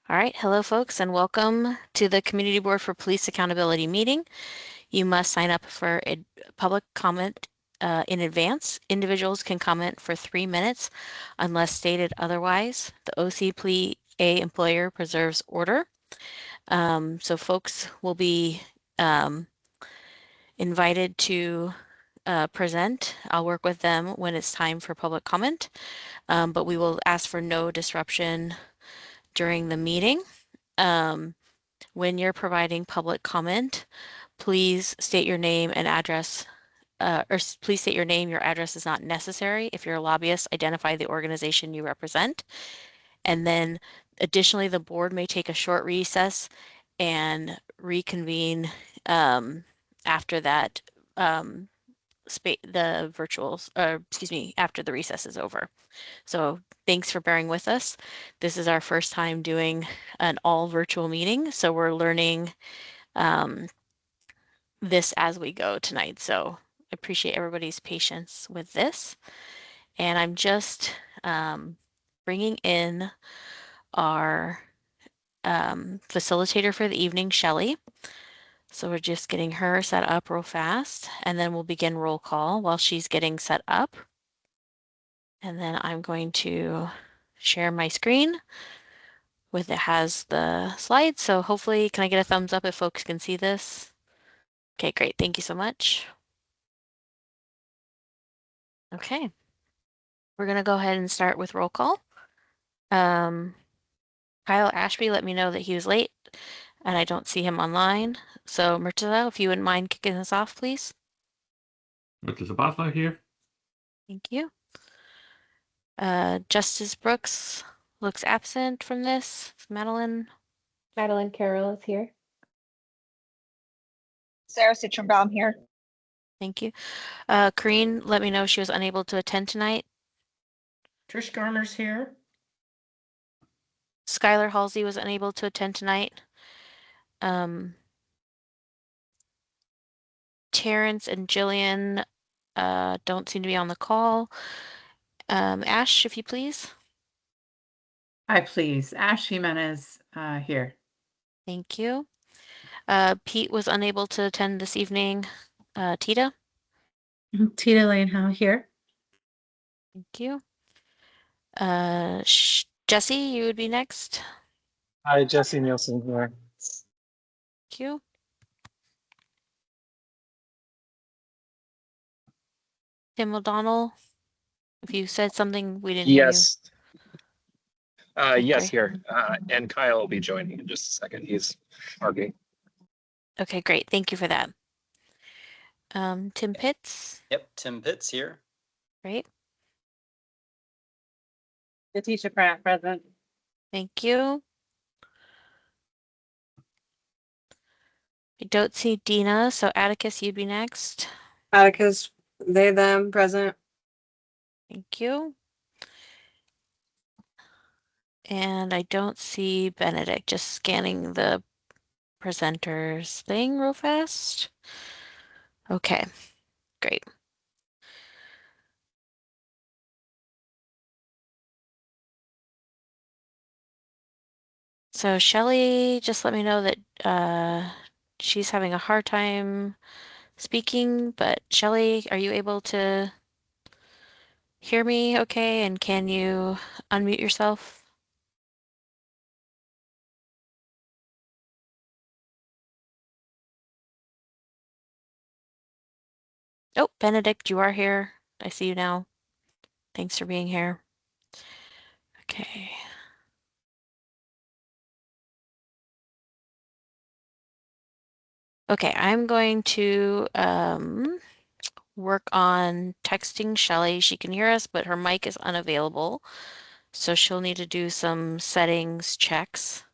All right, hello folks, and welcome to the Community Board for Police Accountability meeting. You must sign up for a public comment in advance. Individuals can comment for 3 minutes unless stated otherwise. The CBPA employer preserves order. So folks will be invited to present. I'll work with them when it's time for public comment, but we will ask for no disruption during the meeting. When you're providing public comment, please state your name and address, please state your name. Your address is not necessary. If you're a lobbyist, identify the organization you represent. And then additionally, the board may take a short recess and reconvene after that, the virtuals, excuse me, after the recess is over. So thanks for bearing with us. This is our first time doing an all virtual meeting, so we're learning this as we go tonight. So I appreciate everybody's patience with this. And I'm just bringing in our facilitator for the evening, Shelley. So we're just getting her set up real fast, and then we'll begin roll call while she's getting set up. And then I'm going to share my screen with it has the slides. So hopefully, can I get a thumbs up if folks can see this? Okay, great. Thank you so much. Okay. We're going to go ahead and start with roll call. Kyle Ashby let me know that he was late and I don't see him online. So Murtaza, if you wouldn't mind kicking us off, please. Murtaza Basla here. Thank you. Justice Brooks looks absent from this. Madeline Carroll is here. Sarah Citronbaum here. Thank you. Corrine let me know she was unable to attend tonight. Trish Garner's here. Skylar Halsey was unable to attend tonight. Terrence and Jillian don't seem to be on the call. Ash, if you please. Hi, please. Ash Jimenez here. Thank you. Pete was unable to attend this evening. Tita? Tita Lanehow here. Thank you. Jesse, you would be next. Hi, Jesse Nielsen here. Thank you. Tim O'Donnell, if you said something, we didn't hear you. Yes, here. And Kyle will be joining in just a second. He's parking. Okay, great. Thank you for that. Tim Pitts. Yep, Tim Pitts here. Great. Letitia Pratt, present. Thank you. I don't see Dina, so Atticus, you'd be next. Atticus, they, them, present. Thank you. And I don't see Benedict, just scanning the presenters thing real fast. Okay, great. So Shelley just let me know that she's having a hard time speaking, but Shelley, are you able to hear me okay? And can you unmute yourself? Oh, Benedict, you are here. I see you now. Thanks for being here. Okay. Okay, I'm going to work on texting Shelley. She can hear us, but her mic is unavailable. So she'll need to do some settings checks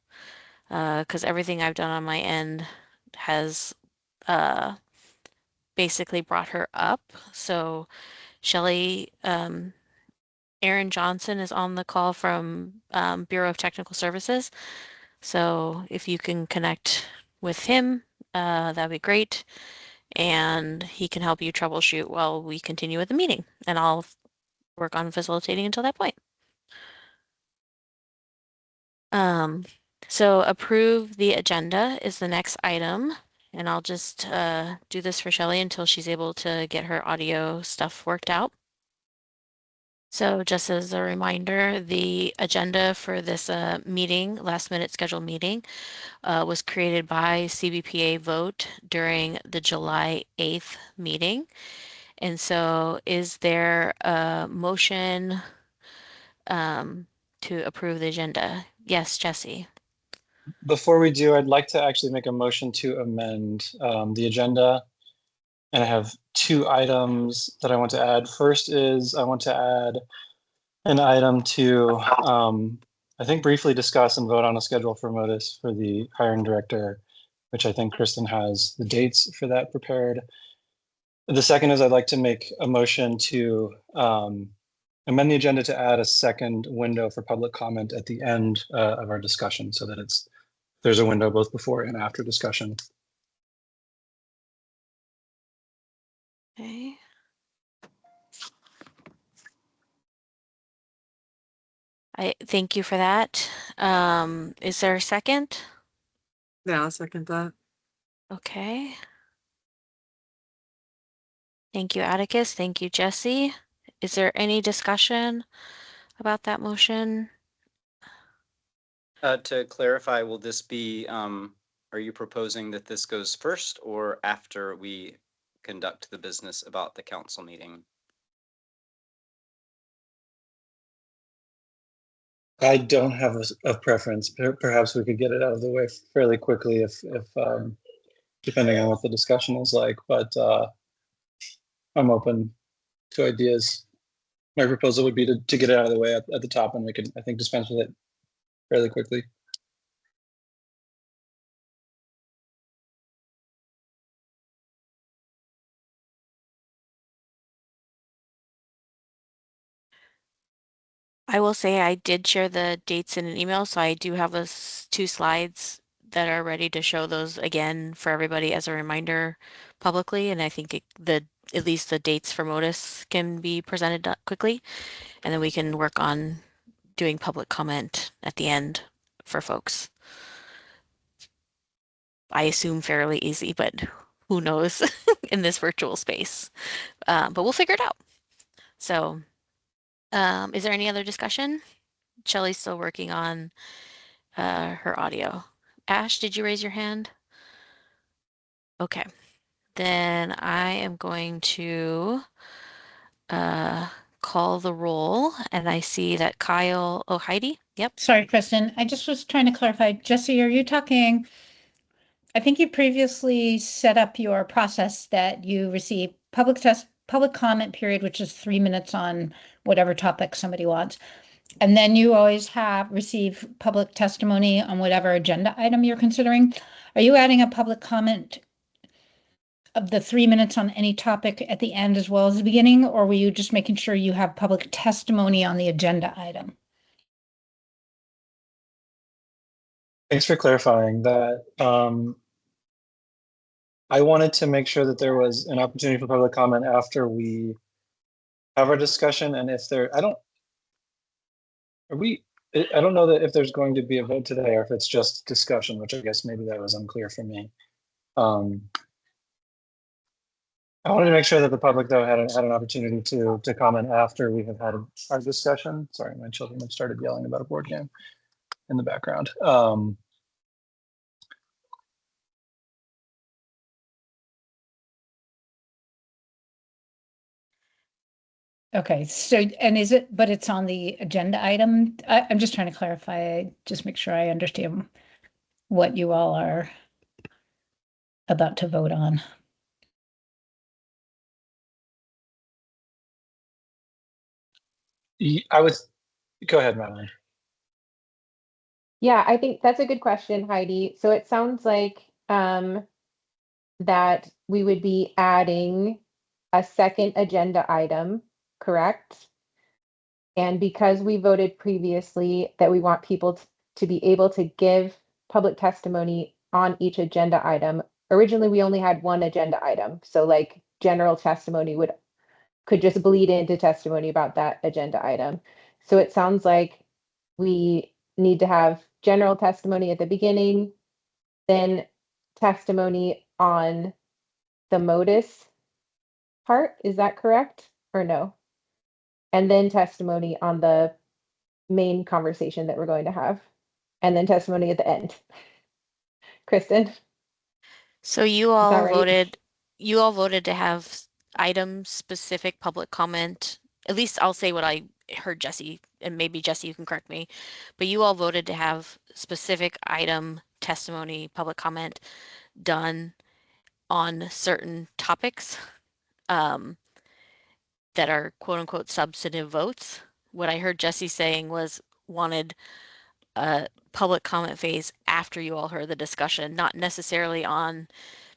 because everything I've done on my end has basically brought her up. So Shelley, Aaron Johnson is on the call from Bureau of Technical Services. So if you can connect with him, that'd be great. And he can help you troubleshoot while we continue with the meeting. And I'll work on facilitating until that point. So approve the agenda is the next item. And I'll just do this for Shelley until she's able to get her audio stuff worked out. So just as a reminder, the agenda for this meeting, last minute scheduled meeting, was created by CBPA vote during the July 8th meeting. And so is there a motion to approve the agenda? Yes, Jesse. Before we do, I'd like to actually make a motion to amend the agenda. And I have two items that I want to add. First is I want to add an item to, I think, briefly discuss and vote on a schedule for Modus for the hiring director, which I think Kristen has the dates for that prepared. The second is I'd like to make a motion to amend the agenda to add a second window for public comment at the end of our discussion so that there's a window both before and after discussion. Okay. I thank you for that. Is there a second? Yeah, I'll second that. Okay. Thank you, Atticus. Thank you, Jesse. Is there any discussion about that motion? To clarify, will this be, are you proposing that this goes first or after we conduct the business about the council meeting? I don't have a preference. Perhaps we could get it out of the way fairly quickly if depending on what the discussion is like, but I'm open to ideas. My proposal would be to get it out of the way at the top, and we can, I think, dispense with it fairly quickly. I will say I did share the dates in an email, so I do have those two slides that are ready to show those again for everybody as a reminder publicly. And I think at least the dates for Modus can be presented quickly, and then we can work on doing public comment at the end for folks. I assume fairly easy, but who knows in this virtual space. But we'll figure it out. So is there any other discussion? Shelley's still working on her audio. Ash, did you raise your hand? Okay, then I am going to call the roll, and I see that Kyle, oh, Heidi, yep. Sorry, Kristen, I just was trying to clarify. Jesse, are you talking? I think you previously set up your process that you receive public comment period, which is 3 minutes on whatever topic somebody wants. And then you always receive public testimony on whatever agenda item you're considering. Are you adding a public comment of the 3 minutes on any topic at the end as well as the beginning, or were you just making sure you have public testimony on the agenda item? Thanks for clarifying that. I wanted to make sure that there was an opportunity for public comment after we have our discussion, and if there, I don't know that if there's going to be a vote today or if it's just discussion, which I guess maybe that was unclear for me. I wanted to make sure that the public, though, had an opportunity to comment after we have had our discussion. Sorry, my children have started yelling about a board game in the background. Okay, so, and but it's on the agenda item? I'm just trying to clarify, just make sure I understand what you all are about to vote on. Go ahead, Madeline. Yeah, I think that's a good question, Heidi. So it sounds like that we would be adding a second agenda item, correct? And because we voted previously that we want people to be able to give public testimony on each agenda item, originally we only had one agenda item. So like general testimony could just bleed into testimony about that agenda item. So it sounds like we need to have general testimony at the beginning, then testimony on the modus part. Is that correct or no? And then testimony on the main conversation that we're going to have, and then testimony at the end. Kristen, is So that right? you all voted to have item specific public comment. At least I'll say what I heard Jesse, and maybe Jesse, you can correct me, but you all voted to have specific item testimony, public comment done on certain topics that are quote unquote substantive votes. What I heard Jesse saying was wanted a public comment phase after you all heard the discussion, not necessarily on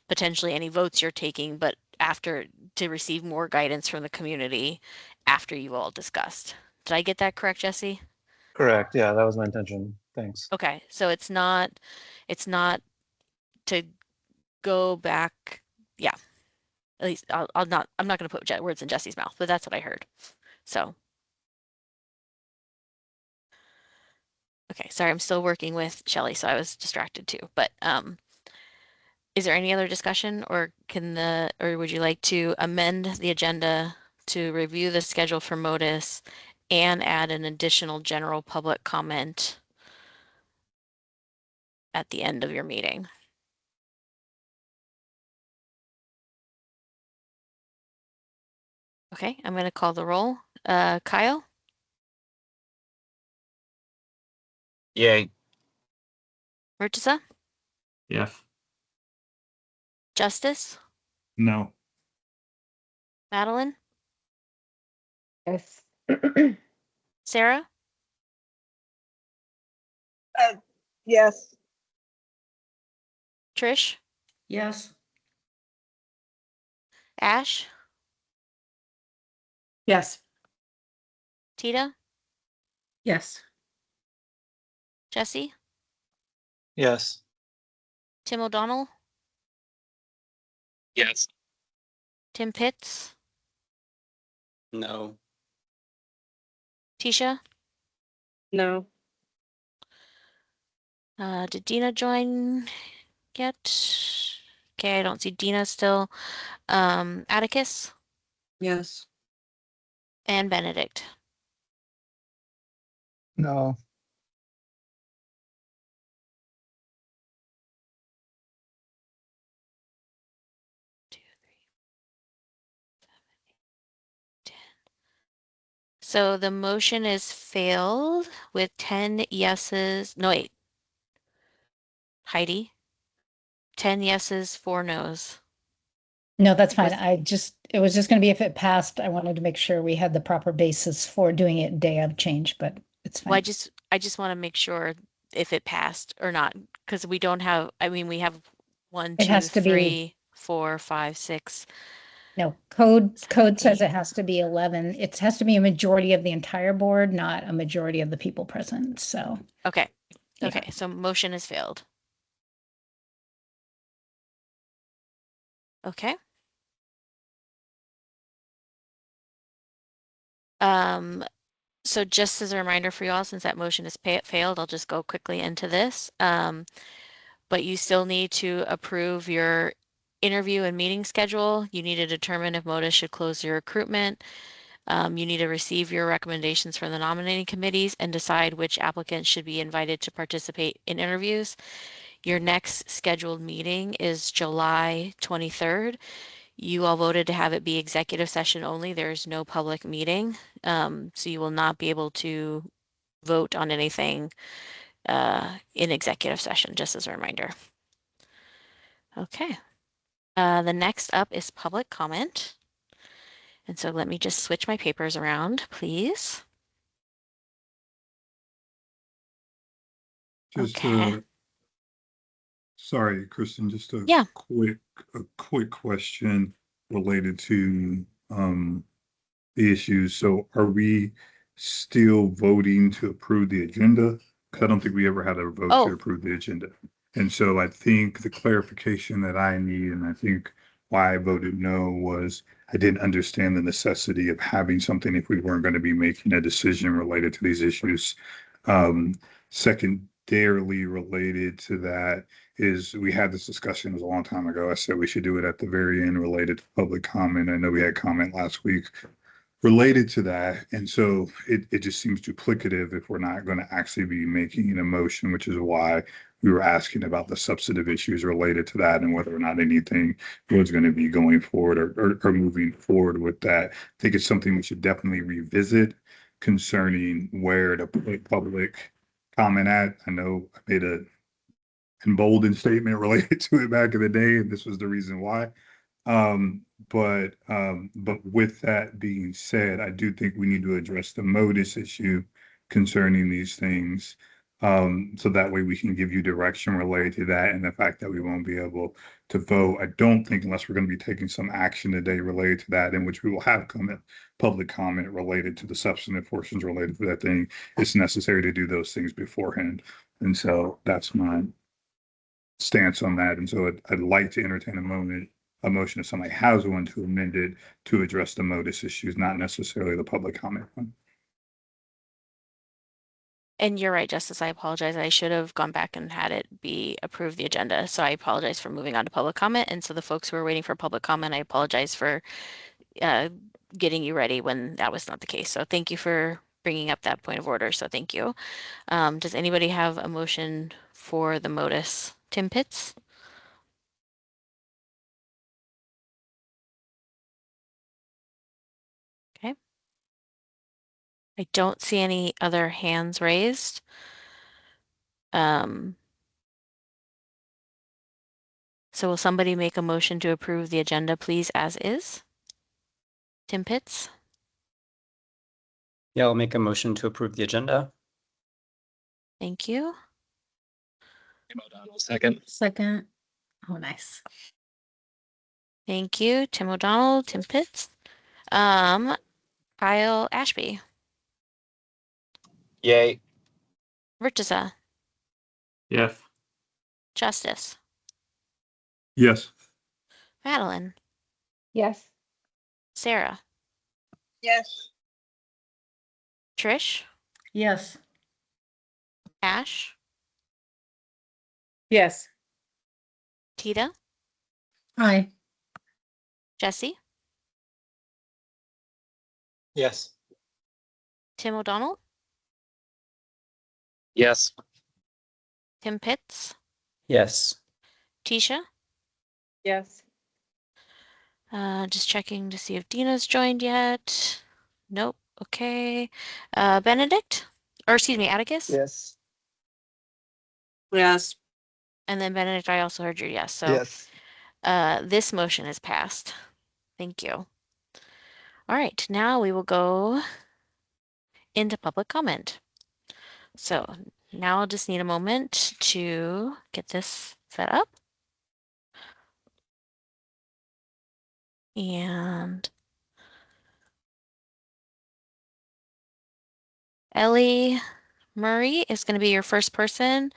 potentially any votes you're taking, but after to receive more guidance from the community after you've all discussed. Did I get that correct, Jesse? Correct. Yeah, that was my intention. Thanks. Okay, so it's not to go back. Yeah, at least I'm not going to put words in Jesse's mouth, but that's what I heard. So, okay, sorry, I'm still working with Shelly, so I was distracted too. But is there any other discussion, or or would you like to amend the agenda to review the schedule for Modus and add an additional general public comment at the end of your meeting? Okay, I'm going to call the roll. Kyle, Yay. Murtaza, Yes. Justice, No. Madeline, Yes. Sarah, Yes. Trish, Yes. Ash, Yes. Tita, Yes. Jesse, Yes. Tim O'Donnell, Yes. Tim Pitts, No. Tisha. No. Did Dina join yet? Okay, I don't see Dina still. Atticus Yes. and Benedict. No. So the motion is failed with 10 yeses. No, wait. Heidi. 10 yeses, 4 noes. No, that's fine. With- It was just going to be if it passed, I wanted to make sure we had the proper basis for doing it day of change, but it's Well, fine. I just want to make sure if it passed or not, because we don't have, I mean, we have 1, It 2, has to be, 3, 4, 5, 6. no, code 7, says 8. it has to be 11. It has to be a majority of the entire board, not a majority of the people present. So, Okay. Yeah. Okay, so motion is failed. Okay. So just as a reminder for you all, since that motion is failed, I'll just go quickly into this. But you still need to approve your interview and meeting schedule. You need to determine if Modus should close your recruitment. You need to receive your recommendations from the nominating committees and decide which applicants should be invited to participate in interviews. Your next scheduled meeting is July 23rd. You all voted to have it be executive session only. There's no public meeting. So you will not be able to vote on anything in executive session, just as a reminder. Okay. The next up is public comment. And so let me just switch my papers around, please. Just Okay. sorry, Kristen, just Yeah. a quick question related to the issues. So are we still voting to approve the agenda? 'Cause I don't think we ever had a vote to Oh, approve the agenda. And so I think the clarification that I need, and I think why I voted no, was I didn't understand the necessity of having something if we weren't going to be making a decision related to these issues. Second, secondarily related to that is we had this discussion, it was a long time ago. I said we should do it at the very end related to public comment. I know we had comment last week related to that. And so it just seems duplicative if we're not going to actually be making an motion, which is why we were asking about the substantive issues related to that and whether or not anything was going to be going forward or moving forward with that. I think it's something we should definitely revisit concerning where to put public comment at. I know I made a emboldened statement related to it back in the day, and this was the reason why. But with that being said, I do think we need to address the modus issue concerning these things. So that way we can give you direction related to that and the fact that we won't be able to vote. I don't think unless we're going to be taking some action today related to that, in which we will have public comment related to the substantive portions related to that thing, it's necessary to do those things beforehand. And so that's my stance on that. And so I'd like to entertain a motion if somebody has one to amend it to address the modus issues, not necessarily the public comment one. And you're right, Justice, I apologize. I should have gone back and had it be approved the agenda. So I apologize for moving on to public comment. And so the folks who are waiting for public comment, I apologize for getting you ready when that was not the case. So thank you for bringing up that point of order. So thank you. Does anybody have a motion for the modus? Tim Pitts? Okay. I don't see any other hands raised. So will somebody make a motion to approve the agenda, please, as is? Tim Pitts? Yeah, I'll make a motion to approve the agenda. Thank you. Tim O'Donnell, second. Second. Oh, nice. Thank you, Tim O'Donnell, Tim Pitts. Kyle Ashby, Yay. Richeza, Yes. Justice, Yes. Madeline, Yes. Sarah, Yes. Trish, Yes. Ash, Yes. Tita, Aye. Jesse, Yes. Tim O'Donnell, Yes. Tim Pitts, Yes. Tisha. Yes. Just checking to see if Dina's joined yet. Nope. Okay. Benedict, or excuse me, Atticus. Yes. Yes. And then Benedict, I also heard your yes. So Yes. this motion is passed. Thank you. All right, now we will go into public comment. So now I'll just need a moment to get this set up. And Ellie Murray is going to be your first person.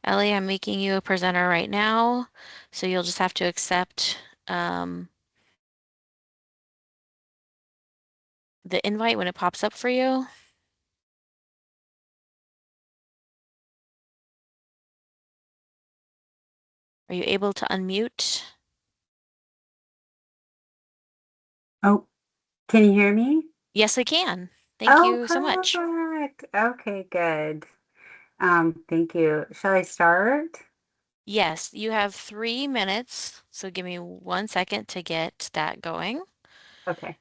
Ellie, I'm making you a presenter right now, so you'll just have to accept the invite when it pops up for you. Are you able to unmute? Oh, can you hear me? Yes, I can. Thank you so much. Perfect. Okay, good. Thank you. Shall I start? Yes, you have 3 minutes, so give me 1 second to get that going. Okay.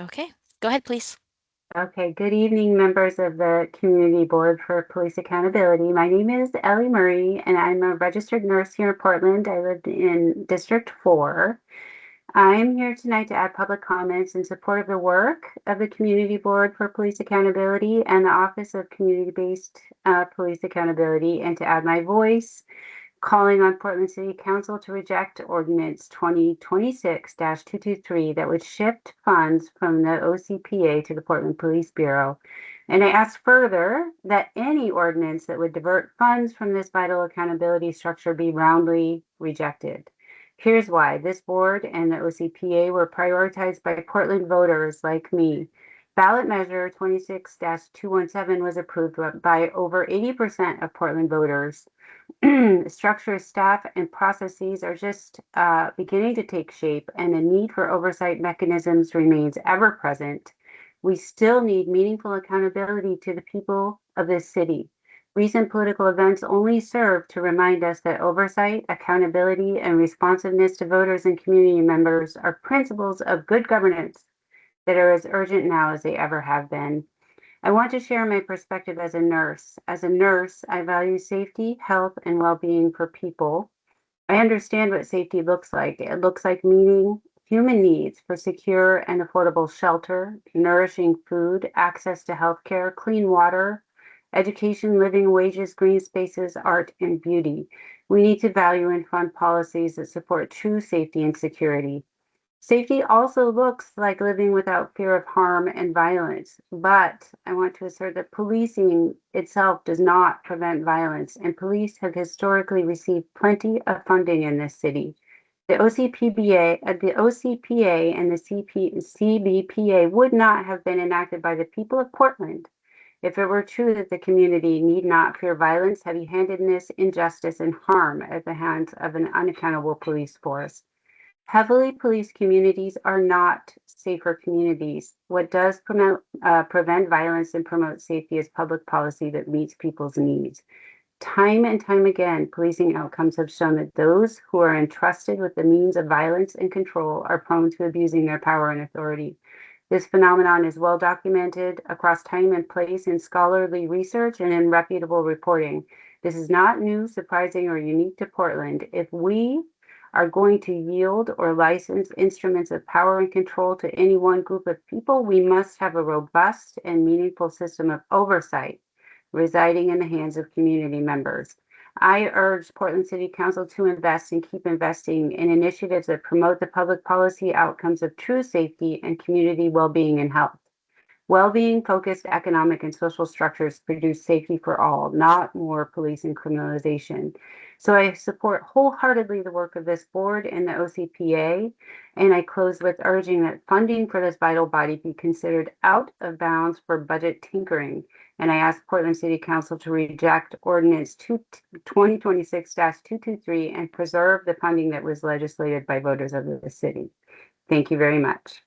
Okay, go ahead, please. Okay, good evening, members of the Community Board for Police Accountability. My name is Ellie Murray, and I'm a registered nurse here in Portland. I live in District 4. I'm here tonight to add public comments in support of the work of the Community Board for Police Accountability and the Office of Community-Based Police Accountability, and to add my voice calling on Portland City Council to reject Ordinance 2026-223 that would shift funds from the OCPA to the Portland Police Bureau. And I ask further that any ordinance that would divert funds from this vital accountability structure be roundly rejected. Here's why. This board and the OCPA were prioritized by Portland voters like me. Ballot measure 26-217 was approved by over 80% of Portland voters. Structure, staff, and processes are just beginning to take shape, and the need for oversight mechanisms remains ever present. We still need meaningful accountability to the people of this city. Recent political events only serve to remind us that oversight, accountability, and responsiveness to voters and community members are principles of good governance that are as urgent now as they ever have been. I want to share my perspective as a nurse. As a nurse, I value safety, health, and well-being for people. I understand what safety looks like. It looks like meeting human needs for secure and affordable shelter, nourishing food, access to healthcare, clean water, education, living wages, green spaces, art, and beauty. We need to value and fund policies that support true safety and security. Safety also looks like living without fear of harm and violence, but I want to assert that policing itself does not prevent violence, and police have historically received plenty of funding in this city. The OCPA and the CBPA would not have been enacted by the people of Portland if it were true that the community need not fear violence, heavy-handedness, injustice, and harm at the hands of an unaccountable police force. Heavily policed communities are not safer communities. What does prevent violence and promote safety is public policy that meets people's needs. Time and time again, policing outcomes have shown that those who are entrusted with the means of violence and control are prone to abusing their power and authority. This phenomenon is well documented across time and place in scholarly research and in reputable reporting. This is not new, surprising, or unique to Portland. If we are going to yield or license instruments of power and control to any one group of people, we must have a robust and meaningful system of oversight residing in the hands of community members. I urge Portland City Council to invest and keep investing in initiatives that promote the public policy outcomes of true safety and community well-being and health. Well-being focused economic and social structures produce safety for all, not more police and criminalization. So I support wholeheartedly the work of this board and the OCPA, and I close with urging that funding for this vital body be considered out of bounds for budget tinkering. And I ask Portland City Council to reject Ordinance 2026-223 and preserve the funding that was legislated by voters of the city. Thank you very much.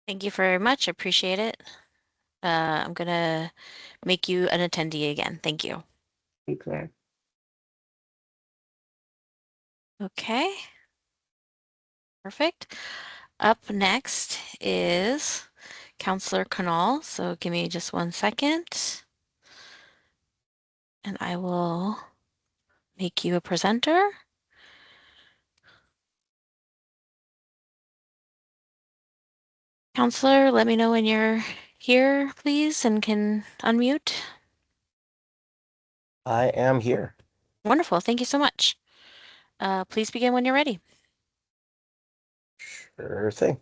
Thank you very much. Appreciate it. I'm gonna make you an attendee again. Thank you. Thank you. Okay. Perfect. Up next is Counselor Canal. So give me just 1 second. And I will make you a presenter. Counselor, let me know when you're here, please, and can unmute. I am here. Wonderful. Thank you so much. Please begin when you're ready. Sure thing.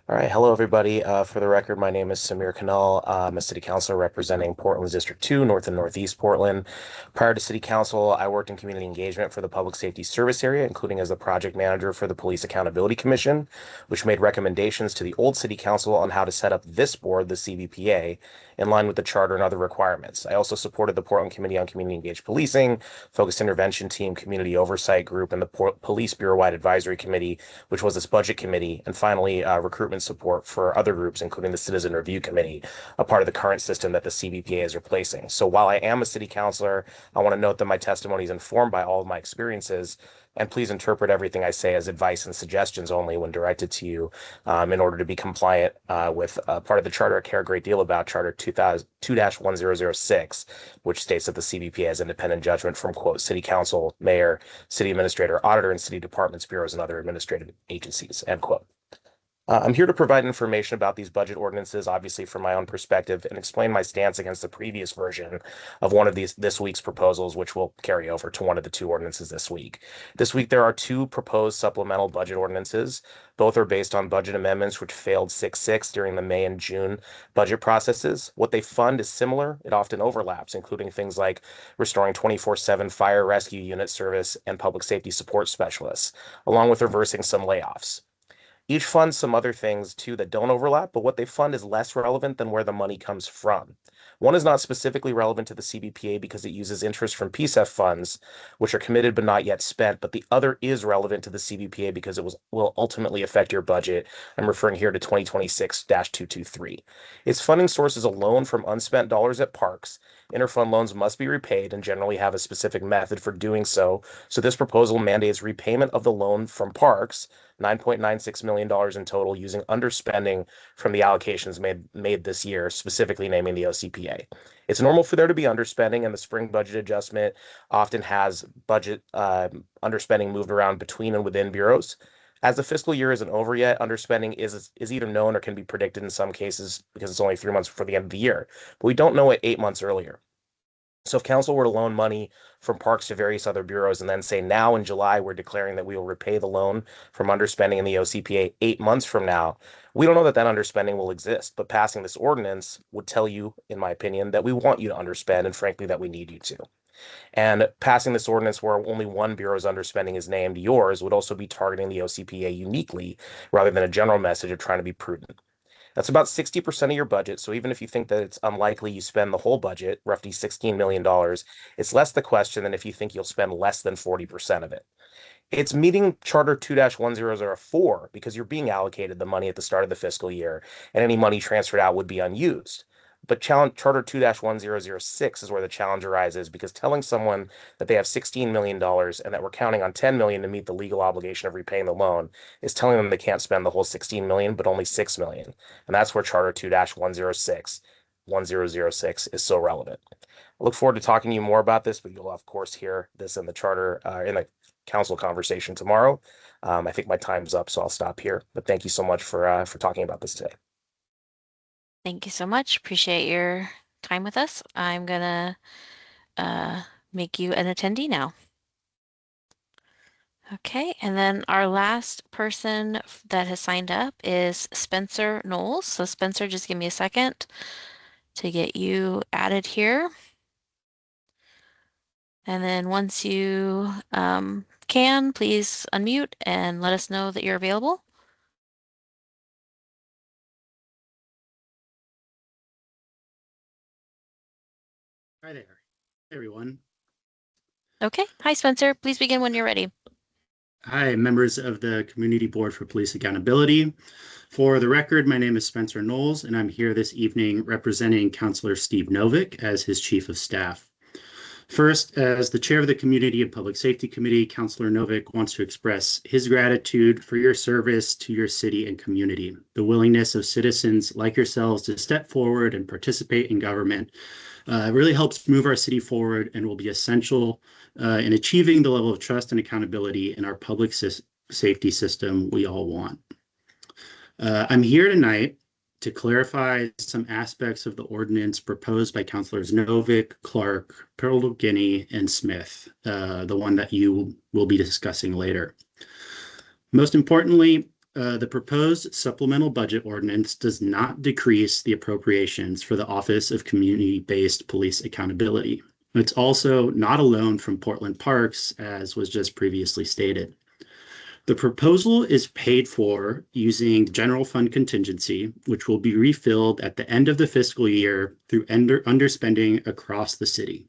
All right. Hello, everybody. For the record, my name is Samir Kanal. I'm a city councilor representing Portland's District 2, North and Northeast Portland. Prior to city council, I worked in community engagement for the Public Safety Service area, including as the project manager for the Police Accountability Commission, which made recommendations to the old city council on how to set up this board, the CBPA, in line with the charter and other requirements. I also supported the Portland Committee on Community Engaged Policing, Focused Intervention Team, Community Oversight Group, and the Police Bureau-wide Advisory Committee, which was its budget committee, and finally, recruitment support for other groups, including the Citizen Review Committee, a part of the current system that the CBPA is replacing. So while I am a city councilor, I want to note that my testimony is informed by all of my experiences, and please interpret everything I say as advice and suggestions only when directed to you in order to be compliant with part of the charter I care a great deal about, Charter 2-1006, which states that the CBPA has independent judgment from, quote, city council, mayor, city administrator, auditor, and city departments, bureaus, and other administrative agencies, end quote. I'm here to provide information about these budget ordinances, obviously from my own perspective, and explain my stance against the previous version of one of this week's proposals, which will carry over to one of the two ordinances this week. This week, there are two proposed supplemental budget ordinances. Both are based on budget amendments which failed 6-6 during the May and June budget processes. What they fund is similar. It often overlaps, including things like restoring 24/7 fire rescue unit service and public safety support specialists, along with reversing some layoffs. Each funds some other things too that don't overlap, but what they fund is less relevant than where the money comes from. One is not specifically relevant to the CBPA because it uses interest from PSEF funds, which are committed but not yet spent, but the other is relevant to the CBPA because will ultimately affect your budget. I'm referring here to 2026-223. Its funding source is a loan from unspent dollars at parks. Interfund loans must be repaid and generally have a specific method for doing so. So this proposal mandates repayment of the loan from parks, $9.96 million in total, using underspending from the allocations made this year, specifically naming the OCPA. It's normal for there to be underspending, and the spring budget adjustment often has budget underspending moved around between and within bureaus. As the fiscal year isn't over yet, underspending is either known or can be predicted in some cases because it's only 3 months before the end of the year. But we don't know it 8 months earlier. So if council were to loan money from parks to various other bureaus and then say now in July we're declaring that we will repay the loan from underspending in the OCPA 8 months from now, we don't know that underspending will exist. But passing this ordinance would tell you, in my opinion, that we want you to underspend and frankly that we need you to. And passing this ordinance where only one bureau's underspending is named, yours, would also be targeting the OCPA uniquely rather than a general message of trying to be prudent. That's about 60% of your budget. So even if you think that it's unlikely you spend the whole budget, roughly $16 million, it's less the question than if you think you'll spend less than 40% of it. It's meeting Charter 2-1004 because you're being allocated the money at the start of the fiscal year, and any money transferred out would be unused. But Charter 2-1006 is where the challenge arises because telling someone that they have $16 million and that we're counting on $10 million to meet the legal obligation of repaying the loan is telling them they can't spend the whole $16 million, but only $6 million. And that's where Charter 2-1006 is so relevant. I look forward to talking to you more about this, but you'll of course hear this in the charter, in the council conversation tomorrow. I think my time's up, so I'll stop here. But thank you so much for talking about this today. Thank you so much. Appreciate your time with us. I'm gonna make you an attendee now. Okay, and then our last person that has signed up is Spencer Knowles. So Spencer, just give me a second to get you added here. And then once you can, please unmute and let us know that you're available. Hi there, everyone. Okay. Hi, Spencer. Please begin when you're ready. Hi, members of the Community Board for Police Accountability. For the record, my name is Spencer Knowles, and I'm here this evening representing Councilor Steve Novick as his Chief of Staff. First, as the Chair of the Community and Public Safety Committee, Councilor Novick wants to express his gratitude for your service to your city and community. The willingness of citizens like yourselves to step forward and participate in government really helps move our city forward and will be essential in achieving the level of trust and accountability in our public safety system we all want. I'm here tonight to clarify some aspects of the ordinance proposed by Councilors Novick, Clark, Pearl-Guinea, and Smith, the one that you will be discussing later. Most importantly, the proposed supplemental budget ordinance does not decrease the appropriations for the Office of Community-Based Police Accountability. It's also not a loan from Portland Parks, as was just previously stated. The proposal is paid for using general fund contingency, which will be refilled at the end of the fiscal year through underspending across the city.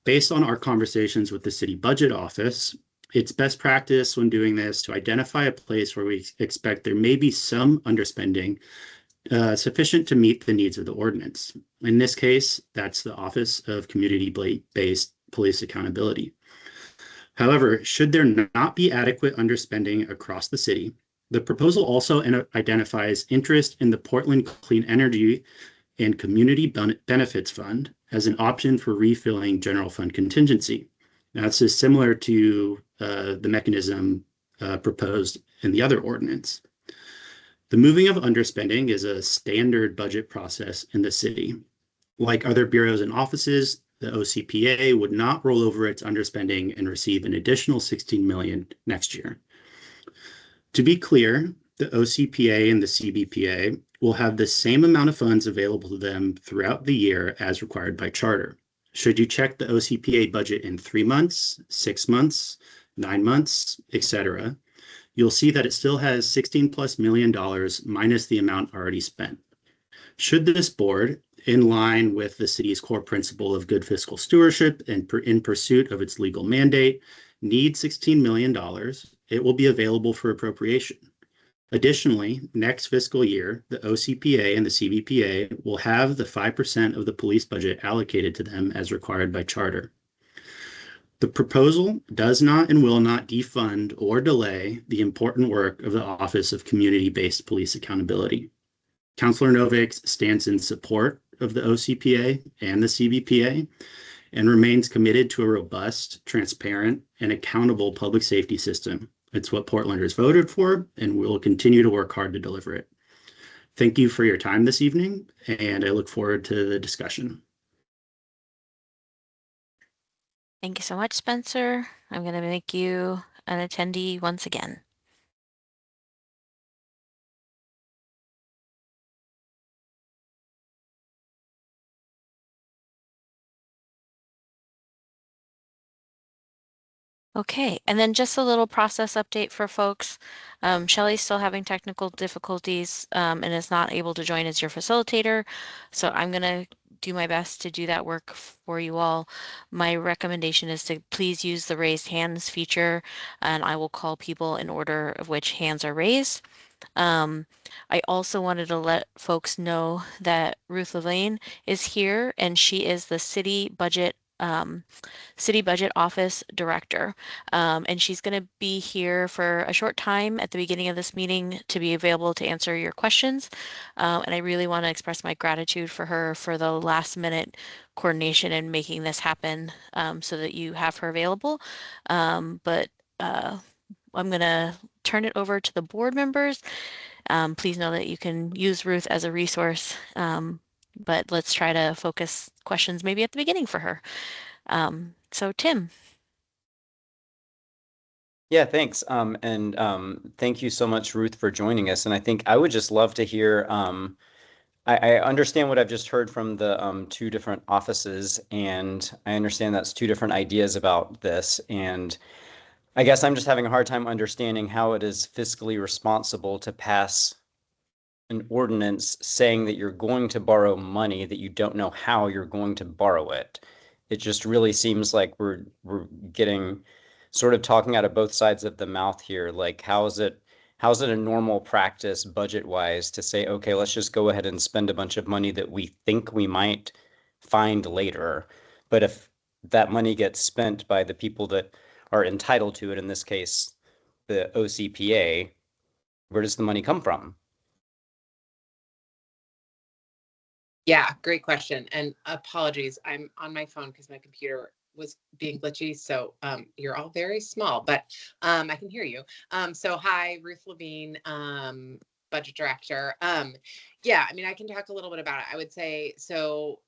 Based on our conversations with the city budget office, it's best practice when doing this to identify a place where we expect there may be some underspending sufficient to meet the needs of the ordinance. In this case, that's the Office of Community-Based Police Accountability. However, should there not be adequate underspending across the city, the proposal also identifies interest in the Portland Clean Energy and Community Benefits Fund as an option for refilling general fund contingency. Now, this is similar to the mechanism proposed in the other ordinance. The moving of underspending is a standard budget process in the city. Like other bureaus and offices, the OCPA would not roll over its underspending and receive an additional $16 million next year. To be clear, the OCPA and the CBPA will have the same amount of funds available to them throughout the year as required by charter. Should you check the OCPA budget in 3 months, 6 months, 9 months, etc., you'll see that it still has $16+ million minus the amount already spent. Should this board, in line with the city's core principle of good fiscal stewardship and in pursuit of its legal mandate, need $16 million, it will be available for appropriation. Additionally, next fiscal year, the OCPA and the CBPA will have the 5% of the police budget allocated to them as required by charter. The proposal does not and will not defund or delay the important work of the Office of Community-Based Police Accountability. Councilor Novick stands in support of the OCPA and the CBPA and remains committed to a robust, transparent, and accountable public safety system. It's what Portlanders voted for, and we will continue to work hard to deliver it. Thank you for your time this evening, and I look forward to the discussion. Thank you so much, Spencer. I'm going to make you an attendee once again. Okay, and then just a little process update for folks. Shelley's still having technical difficulties and is not able to join as your facilitator. So I'm going to do my best to do that work for you all. My recommendation is to please use the raised hands feature, and I will call people in order of which hands are raised. I also wanted to let folks know that Ruth Levine is here, and she is the City Budget Office Director. And she's going to be here for a short time at the beginning of this meeting to be available to answer your questions. And I really want to express my gratitude for her for the last minute coordination and making this happen so that you have her available. But I'm going to turn it over to the board members. Please know that you can use Ruth as a resource, but let's try to focus questions maybe at the beginning for her. So Tim. Yeah, thanks. Thank you so much, Ruth, for joining us. And I think I would just love to hear, I understand what I've just heard from the two different offices, and I understand that's two different ideas about this. And I guess I'm just having a hard time understanding how it is fiscally responsible to pass an ordinance saying that you're going to borrow money that you don't know how you're going to borrow it. It just really seems like we're getting sort of talking out of both sides of the mouth here. Like, how is it a normal practice budget wise to say, okay, let's just go ahead and spend a bunch of money that we think we might find later. But if that money gets spent by the people that are entitled to it, in this case, the OCPA, where does the money come from? Yeah, great question. And apologies, I'm on my phone because my computer was being glitchy. So you're all very small, but I can hear you. So hi, Ruth Levine, budget director. Yeah, I mean, I can talk a little bit about it. I would say, so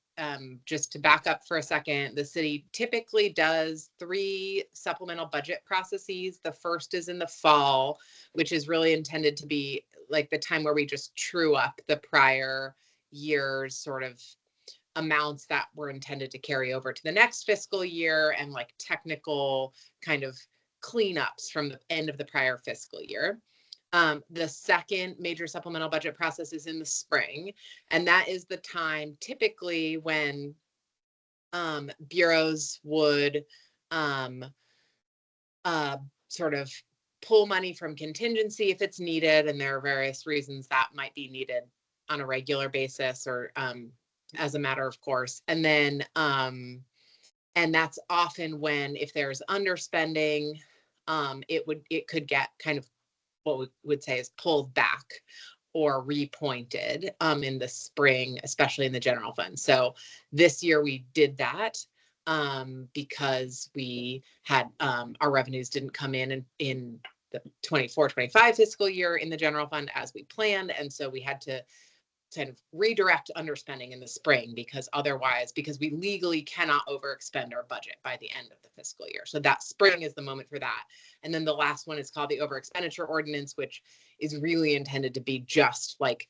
just to back up for a second, the city typically does 3 supplemental budget processes. The first is in the fall, which is really intended to be like the time where we just true up the prior year's sort of amounts that were intended to carry over to the next fiscal year and like technical kind of cleanups from the end of the prior fiscal year. The second major supplemental budget process is in the spring, and that is the time typically when bureaus would sort of pull money from contingency if it's needed, and there are various reasons that might be needed on a regular basis or as a matter of course. And then and that's often when, if there's underspending, it could get kind of what we would say is pulled back or repointed in the spring, especially in the general fund. So this year we did that because we had our revenues didn't come in the the 24-25 fiscal year in the general fund as we planned. And so we had to kind of redirect underspending in the spring because we legally cannot overexpend our budget by the end of the fiscal year. So that spring is the moment for that. And then the last one is called the over expenditure ordinance, which is really intended to be just like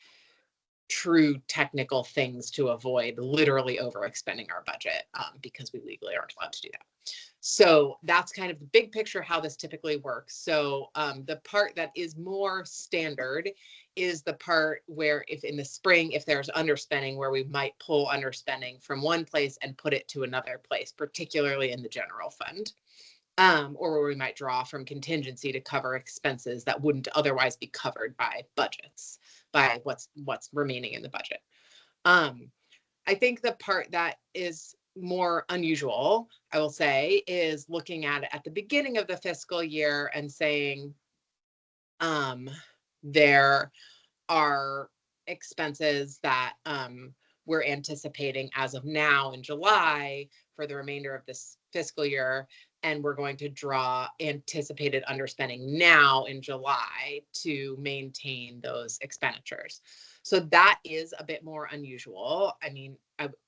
true technical things to avoid literally overexpending our budget because we legally aren't allowed to do that. So that's kind of the big picture how this typically works. So the part that is more standard is the part where if in the spring, if there's underspending, where we might pull underspending from one place and put it to another place, particularly in the general fund. Or where we might draw from contingency to cover expenses that wouldn't otherwise be covered by budgets, by what's remaining in the budget. I think the part that is more unusual, I will say, is looking at it at the beginning of the fiscal year and saying there are expenses that we're anticipating as of now in July for the remainder of this fiscal year, and we're going to draw anticipated underspending now in July to maintain those expenditures. So that is a bit more unusual. I mean,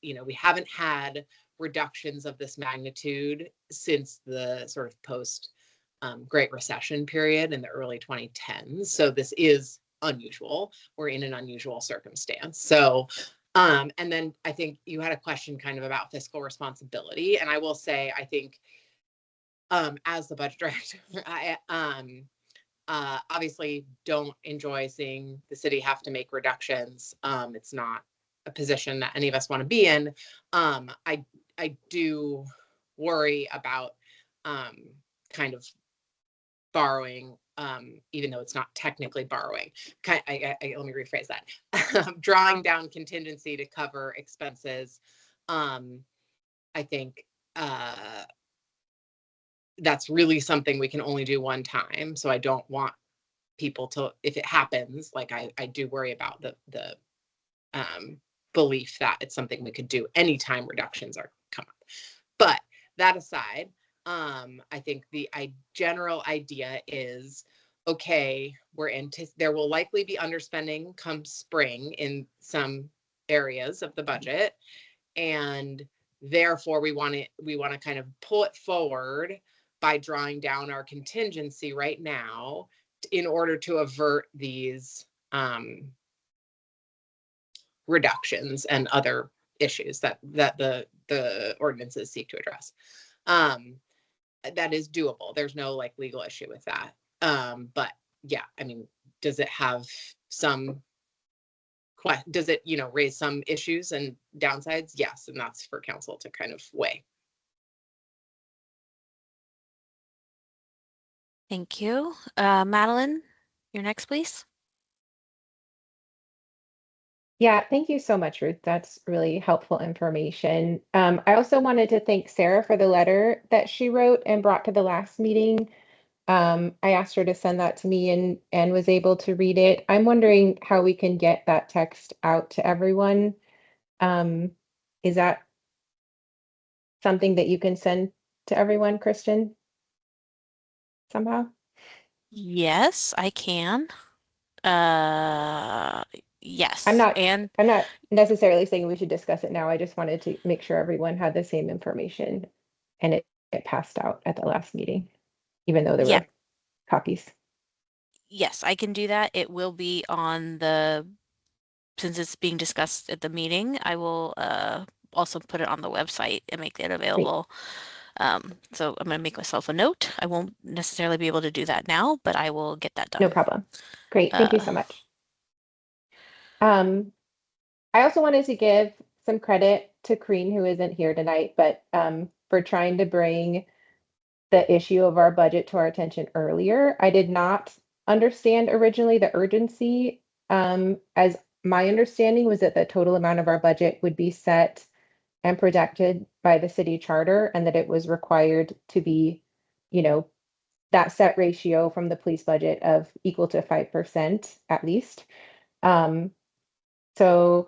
we haven't had reductions of this magnitude since the sort of post Great Recession period in the early 2010s. So this is unusual. We're in an unusual circumstance. So, and then I think you had a question kind of about fiscal responsibility. And I will say, I think as the budget director, I obviously don't enjoy seeing the city have to make reductions. It's not a position that any of us want to be in. I do worry about kind of borrowing, even though it's not technically borrowing. Let me rephrase that. Drawing down contingency to cover expenses. I think that's really something we can only do one time. So I don't want people to, if it happens, like I do worry about the belief that it's something we could do anytime reductions are come up. But that aside, I think the general idea is, okay, there will likely be underspending come spring in some areas of the budget, and therefore we want to kind of pull it forward by drawing down our contingency right now in order to avert these reductions and other issues that the ordinances seek to address. That is doable. There's no like legal issue with that. But yeah, I mean, does it have some, does it, raise some issues and downsides? Yes. And that's for council to kind of weigh. Thank you. Madeline, you're next, please. Yeah, thank you so much, Ruth. That's really helpful information. I also wanted to thank Sarah for the letter that she wrote and brought to the last meeting. I asked her to send that to me and was able to read it. I'm wondering how we can get that text out to everyone. Is that something that you can send to everyone, Kristen? Somehow? Yes, I can. Yes. I'm not And necessarily saying we should discuss it now. I just wanted to make sure everyone had the same information and it passed out at the last meeting, even though there yeah, were copies. yes, I can do that. It will be on since it's being discussed at the meeting, I will also put it on the website and make it available. So I'm going to make myself a note. I won't necessarily be able to do that now, but I will get that done. No problem. Great. Thank you so much. I also wanted to give some credit to Crean, who isn't here tonight, but for trying to bring the issue of our budget to our attention earlier. I did not understand originally the urgency, as my understanding was that the total amount of our budget would be set and projected by the city charter, and that it was required to be, that set ratio from the police budget of equal to 5% at least. So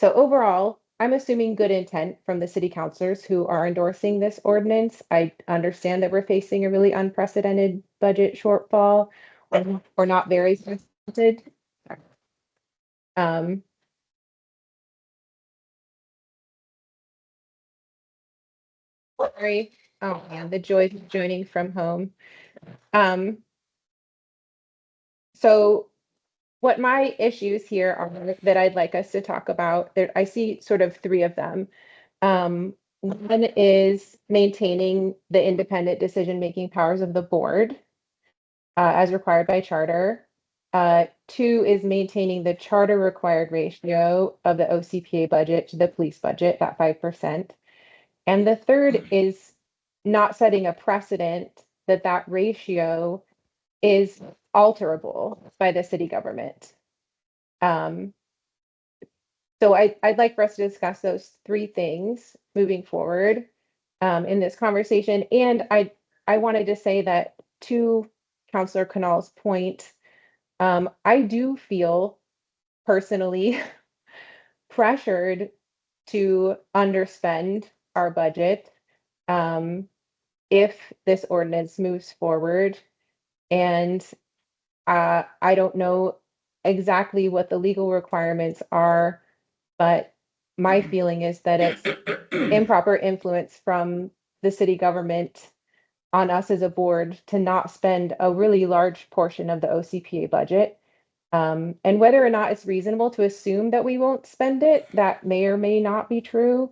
overall, I'm assuming good intent from the city councilors who are endorsing this ordinance. I understand that we're facing a really unprecedented budget shortfall or not very stunted. Um, sorry. Oh man, the joy of joining from home. So what my issues here are that I'd like us to talk about, there, I see sort of three of them. One is maintaining the independent decision-making powers of the board as required by charter. Two is maintaining the charter required ratio of the OCPA budget to the police budget at 5%. And the third is not setting a precedent that that ratio is alterable by the city government. So I'd like for us to discuss those three things moving forward in this conversation. And I wanted to say that to Councillor Canal's point, I do feel personally pressured to underspend our budget if this ordinance moves forward. And I don't know exactly what the legal requirements are, but my feeling is that it's improper influence from the city government on us as a board to not spend a really large portion of the OCPA budget. And whether or not it's reasonable to assume that we won't spend it, that may or may not be true.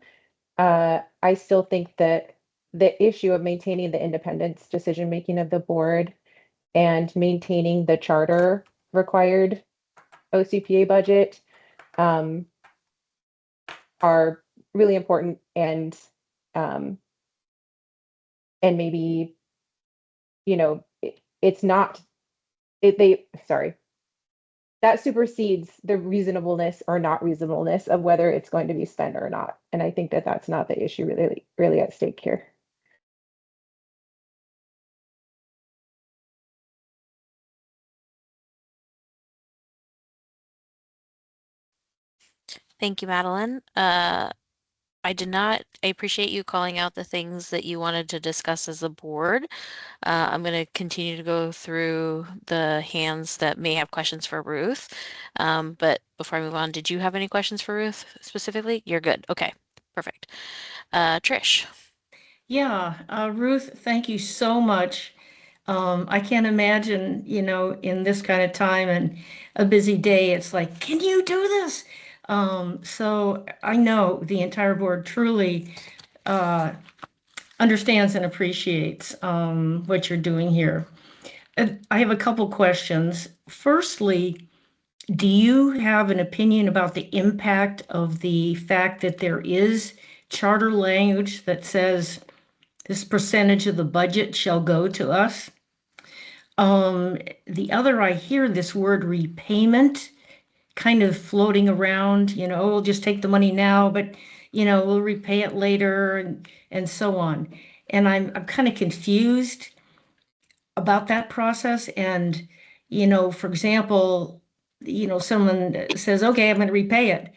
I still think that the issue of maintaining the independence decision making of the board and maintaining the charter required OCPA budget are really important, and maybe it's not that supersedes the reasonableness or not reasonableness of whether it's going to be spent or not. And I think that that's not the issue really at stake here. Thank you, Madeline. I appreciate you calling out the things that you wanted to discuss as a board. I'm going to continue to go through the hands that may have questions for Ruth. But before I move on, did you have any questions for Ruth specifically? You're good. Okay, perfect. Trish. Yeah, Ruth, thank you so much. I can't imagine, in this kind of time and a busy day, it's like, can you do this? So I know the entire board truly understands and appreciates what you're doing here. I have a couple questions. Firstly, do you have an opinion about the impact of the fact that there is charter language that says this percentage of the budget shall go to us? The other, I hear this word repayment kind of floating around, we'll just take the money now, but we'll repay it later and so on. And I'm kind of confused about that process. And, for example, someone says, okay, I'm going to repay it.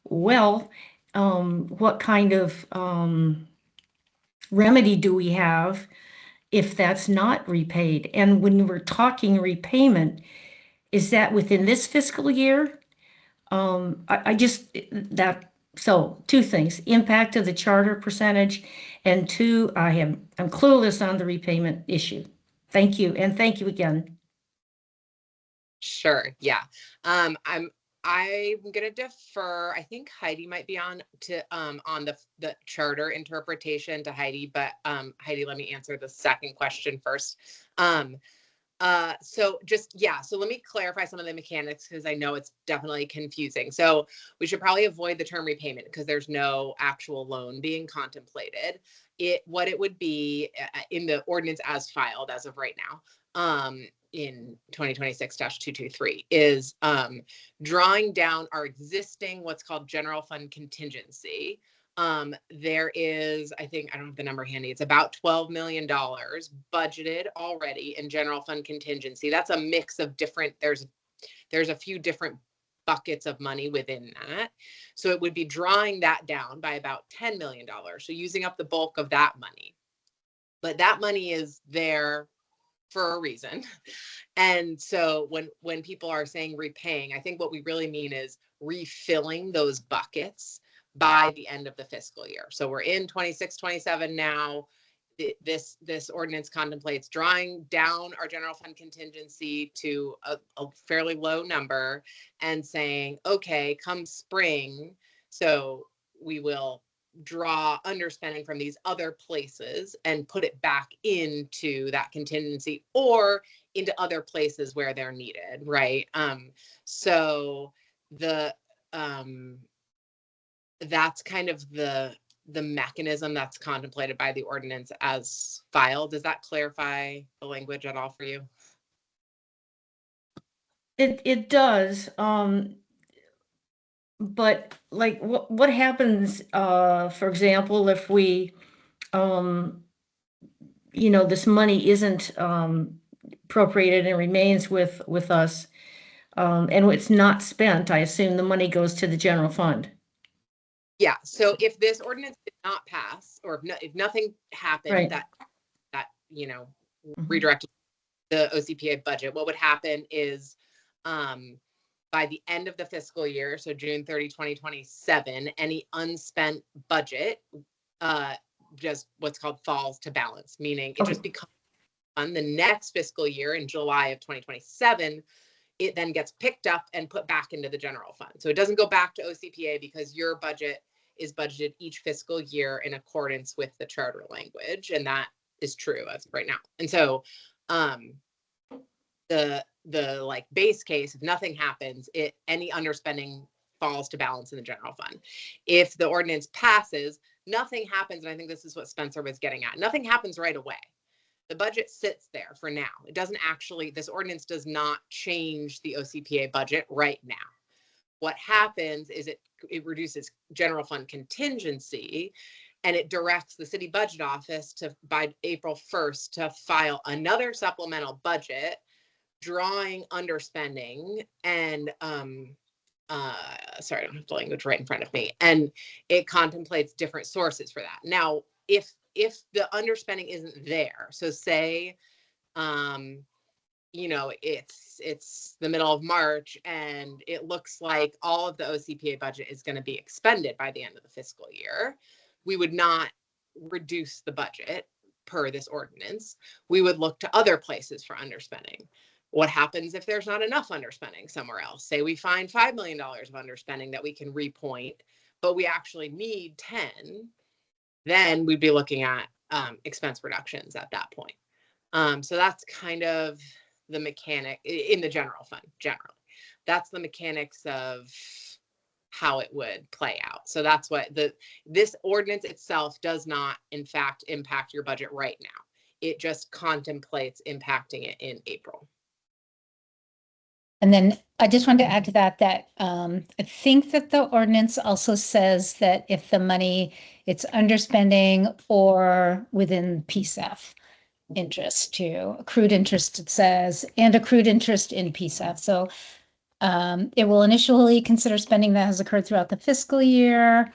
Well, what kind of remedy do we have if that's not repaid? And when we're talking repayment, is that within this fiscal year? So two things: impact of the charter percentage, and two, I'm clueless on the repayment issue. Thank you, and thank you again. Sure. Yeah. I'm gonna defer. I think Heidi might be on the charter interpretation to Heidi, but Heidi, let me answer the second question first. So let me clarify some of the mechanics because I know it's definitely confusing. So we should probably avoid the term repayment because there's no actual loan being contemplated. What it would be in the ordinance as filed as of right now, in 2026-223 is drawing down our existing what's called general fund contingency. There is, I don't have the number handy, it's about $12 million budgeted already in general fund contingency. That's a mix of different, there's a few different buckets of money within that. So it would be drawing that down by about $10 million. So using up the bulk of that money. But that money is there for a reason. And so when people are saying repaying, I think what we really mean is refilling those buckets by the end of the fiscal year. So we're in 26, 27 now. This ordinance contemplates drawing down our general fund contingency to a fairly low number and saying, okay, come spring, so we will draw underspending from these other places and put it back into that contingency or into other places where they're needed, right? So the that's kind of the mechanism that's contemplated by the ordinance as filed. Does that clarify the language at all for you? It does. But like what happens, for example, if we, this money isn't appropriated and remains with us, and it's not spent, I assume the money goes to the general fund. Yeah, so if this ordinance did not pass, or if nothing happened Right. that redirected the OCPA budget, what would happen is by the end of the fiscal year, so June 30, 2027, any unspent budget just what's called falls to balance, meaning it just becomes on the next fiscal year in July of 2027. It then gets picked up and put back into the general fund. So it doesn't go back to OCPA because your budget is budgeted each fiscal year in accordance with the charter language. And that is true as of right now. And so the like base case, if nothing happens, any underspending falls to balance in the general fund. If the ordinance passes, nothing happens. And I think this is what Spencer was getting at. Nothing happens right away. The budget sits there for now. It doesn't actually, this ordinance does not change the OCPA budget right now. What happens is it reduces general fund contingency, and it directs the city budget office to, by April 1st, to file another supplemental budget drawing underspending and sorry, I don't have the language right in front of me, and it contemplates different sources for that. Now, if the underspending isn't there, so say it's the middle of March and it looks like all of the OCPA budget is going to be expended by the end of the fiscal year, we would not reduce the budget per this ordinance. We would look to other places for underspending. What happens if there's not enough underspending somewhere else? Say we find $5 million of underspending that we can repoint, but we actually need 10, then we'd be looking at expense reductions at that point. So that's kind of the mechanic in the general fund, generally. That's the mechanics of how it would play out. So that's what this ordinance itself does not, in fact, impact your budget right now. It just contemplates impacting it in April. And then I just wanted to add to that I think that the ordinance also says that if the money, it's underspending or within PSEF interest too, accrued interest, it says, and accrued interest in PSEF. So it will initially consider spending that has occurred throughout the fiscal year.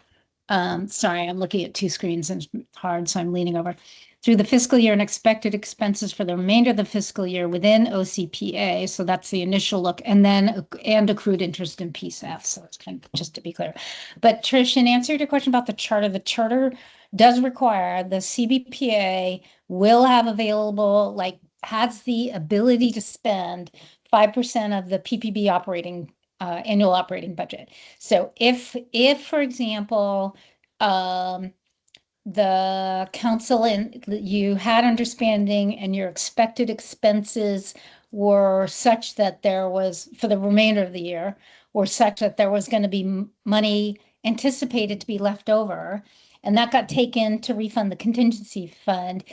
Sorry, I'm looking at two screens and it's hard, so I'm leaning over. Through the fiscal year and expected expenses for the remainder of the fiscal year within OCPA. So that's the initial look, and then and accrued interest in PSEF. So it's kind of just to be clear. But Trish, in answer to your question about the charter does require the CBPA will have available, like has the ability to spend 5% of the PPB operating annual operating budget. So if for example, the council and you had underspending and your expected expenses were such that there was, for the remainder of the year, or such that there was going to be money anticipated to be left over, and that got taken to refund the contingency fund,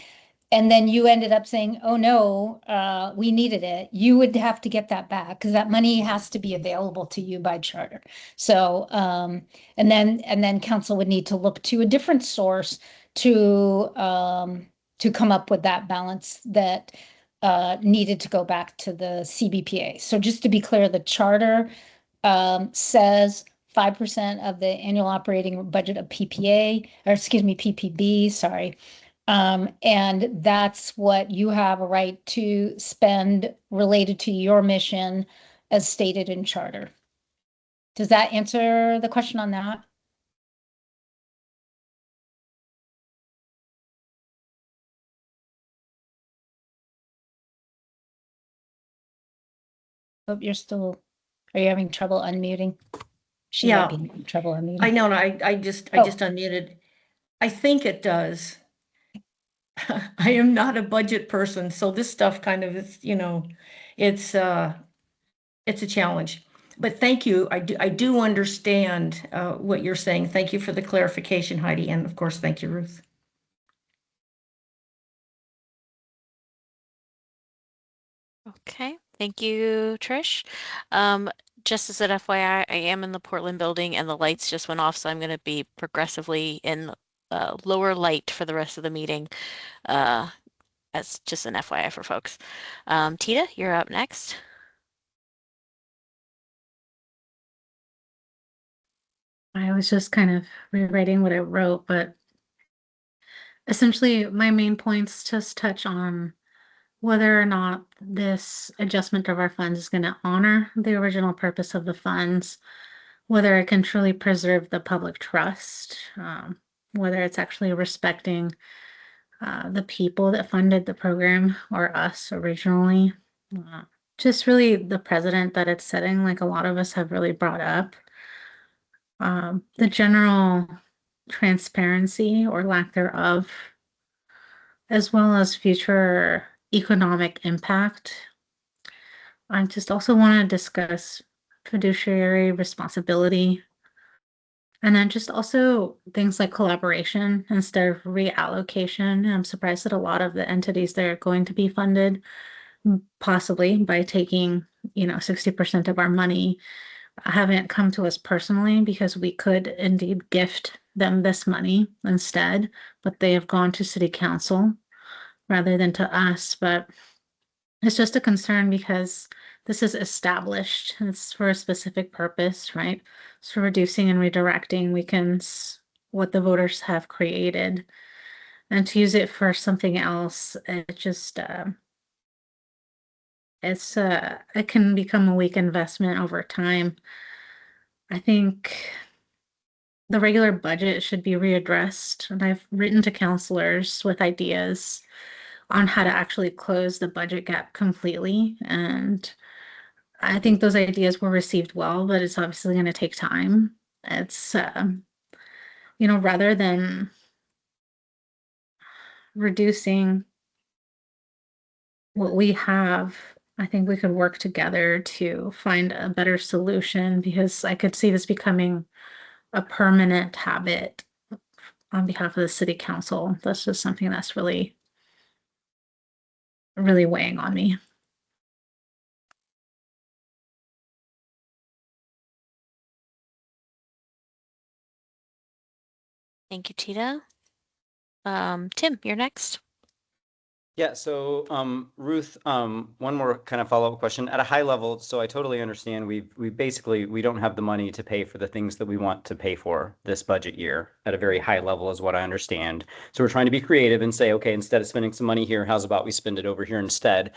and then you ended up saying, oh no, we needed it, you would have to get that back because that money has to be available to you by charter. So, and then council would need to look to a different source to come up with that balance that needed to go back to the CBPA. So just to be clear, the charter says 5% of the annual operating budget of PPA, or excuse me, PPB, sorry. And that's what you have a right to spend related to your mission as stated in charter. Does that answer the question on that? Hope you're still, are you having trouble unmuting? She Yeah. might be having trouble unmuting. I know, I just Oh. unmuted. I think it does. I am not a budget person, so this stuff kind of is, it's a challenge. But thank you. I do understand what you're saying. Thank you for the clarification, Heidi, and of course, thank you, Ruth. Okay, thank you, Trish. Just as an FYI, I am in the Portland building and the lights just went off, so I'm going to be progressively in lower light for the rest of the meeting. As just an FYI for folks. Tita, you're up next. I was just kind of rewriting what I wrote, but essentially my main points just touch on whether or not this adjustment of our funds is going to honor the original purpose of the funds, whether it can truly preserve the public trust, whether it's actually respecting the people that funded the program or us originally. Just really the precedent that it's setting, like a lot of us have really brought up. The general transparency or lack thereof, as well as future economic impact. I just also want to discuss fiduciary responsibility. And then just also things like collaboration instead of reallocation. I'm surprised that a lot of the entities that are going to be funded, possibly by taking, 60% of our money, haven't come to us personally because we could indeed gift them this money instead, but they have gone to city council rather than to us. But it's just a concern because this is established. It's for a specific purpose, right? So reducing and redirecting weakens what the voters have created. And to use it for something else, it just it can become a weak investment over time. I think the regular budget should be readdressed, and I've written to counselors with ideas on how to actually close the budget gap completely. And I think those ideas were received well, but it's obviously going to take time. It's, rather than reducing what we have, I think we could work together to find a better solution because I could see this becoming a permanent habit on behalf of the city council. That's just something that's really, really weighing on me. Thank you, Tita. Tim, you're next. Yeah, so Ruth, one more kind of follow-up question. At a high level, so I totally understand we basically we don't have the money to pay for the things that we want to pay for this budget year at a very high level is what I understand. So we're trying to be creative and say, okay, instead of spending some money here, how's about we spend it over here instead?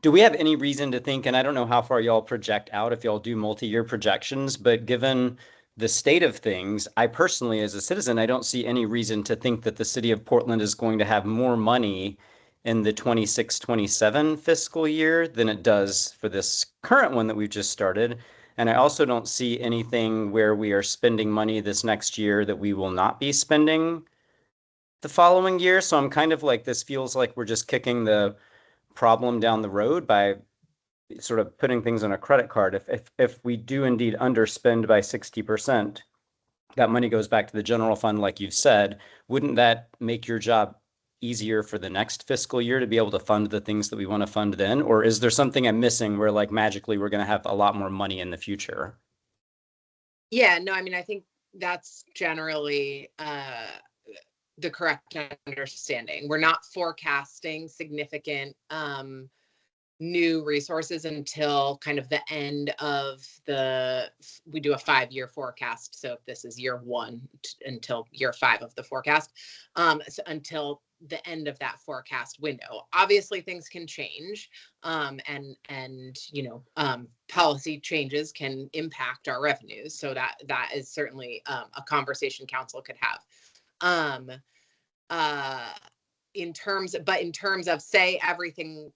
Do we have any reason to think, and I don't know how far y'all project out, if y'all do multi-year projections, but given the state of things, I personally, as a citizen, I don't see any reason to think that the city of Portland is going to have more money in the 26-27 fiscal year than it does for this current one that we've just started. And I also don't see anything where we are spending money this next year that we will not be spending the following year. So I'm kind of like, this feels like we're just kicking the problem down the road by sort of putting things on a credit card. If we do indeed underspend by 60%, that money goes back to the general fund, like you've said. Wouldn't that make your job easier for the next fiscal year to be able to fund the things that we want to fund then? Or is there something I'm missing where like magically we're going to have a lot more money in the future? Yeah, no, I mean, I think that's generally the correct understanding. We're not forecasting significant new resources until kind of the end of we do a 5-year forecast. So if this is year 1 until year 5 of the forecast, so until the end of that forecast window. Obviously things can change, and you know, policy changes can impact our revenues. So that is certainly a conversation council could have. In terms of, say, everything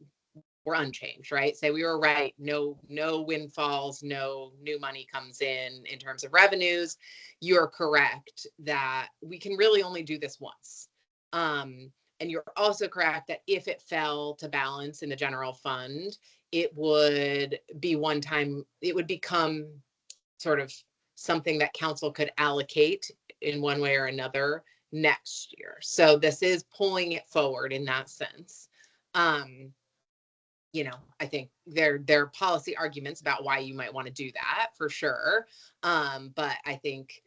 were unchanged, right? Say we were right, no windfalls, no new money comes in terms of revenues. You're correct that we can really only do this once. And you're also correct that if it fell to balance in the general fund, it would be one time, it would become sort of something that council could allocate in one way or another next year. So this is pulling it forward in that sense. You know, I think there are policy arguments about why you might want to do that for sure. But I think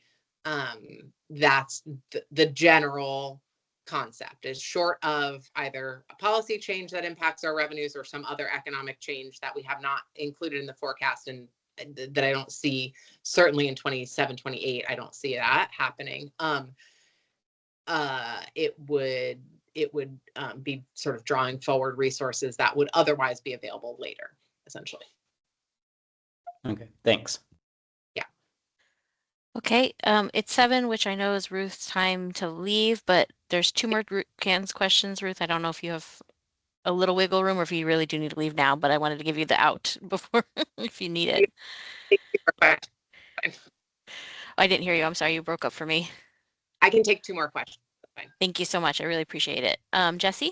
that's the general concept, is short of either a policy change that impacts our revenues or some other economic change that we have not included in the forecast, and that I don't see, certainly in 27, 28, I don't see that happening. It would be sort of drawing forward resources that would otherwise be available later, essentially. Okay, thanks. Yeah. Okay, it's 7, which I know is Ruth's time to leave, but there's 2 more questions, Ruth. I don't know if you have a little wiggle room or if you really do need to leave now, but I wanted to give you the out before if you need it. I didn't hear you. I'm sorry, you broke up for me. I can take 2 more questions. Fine. Thank you so much. I really appreciate it. Jesse?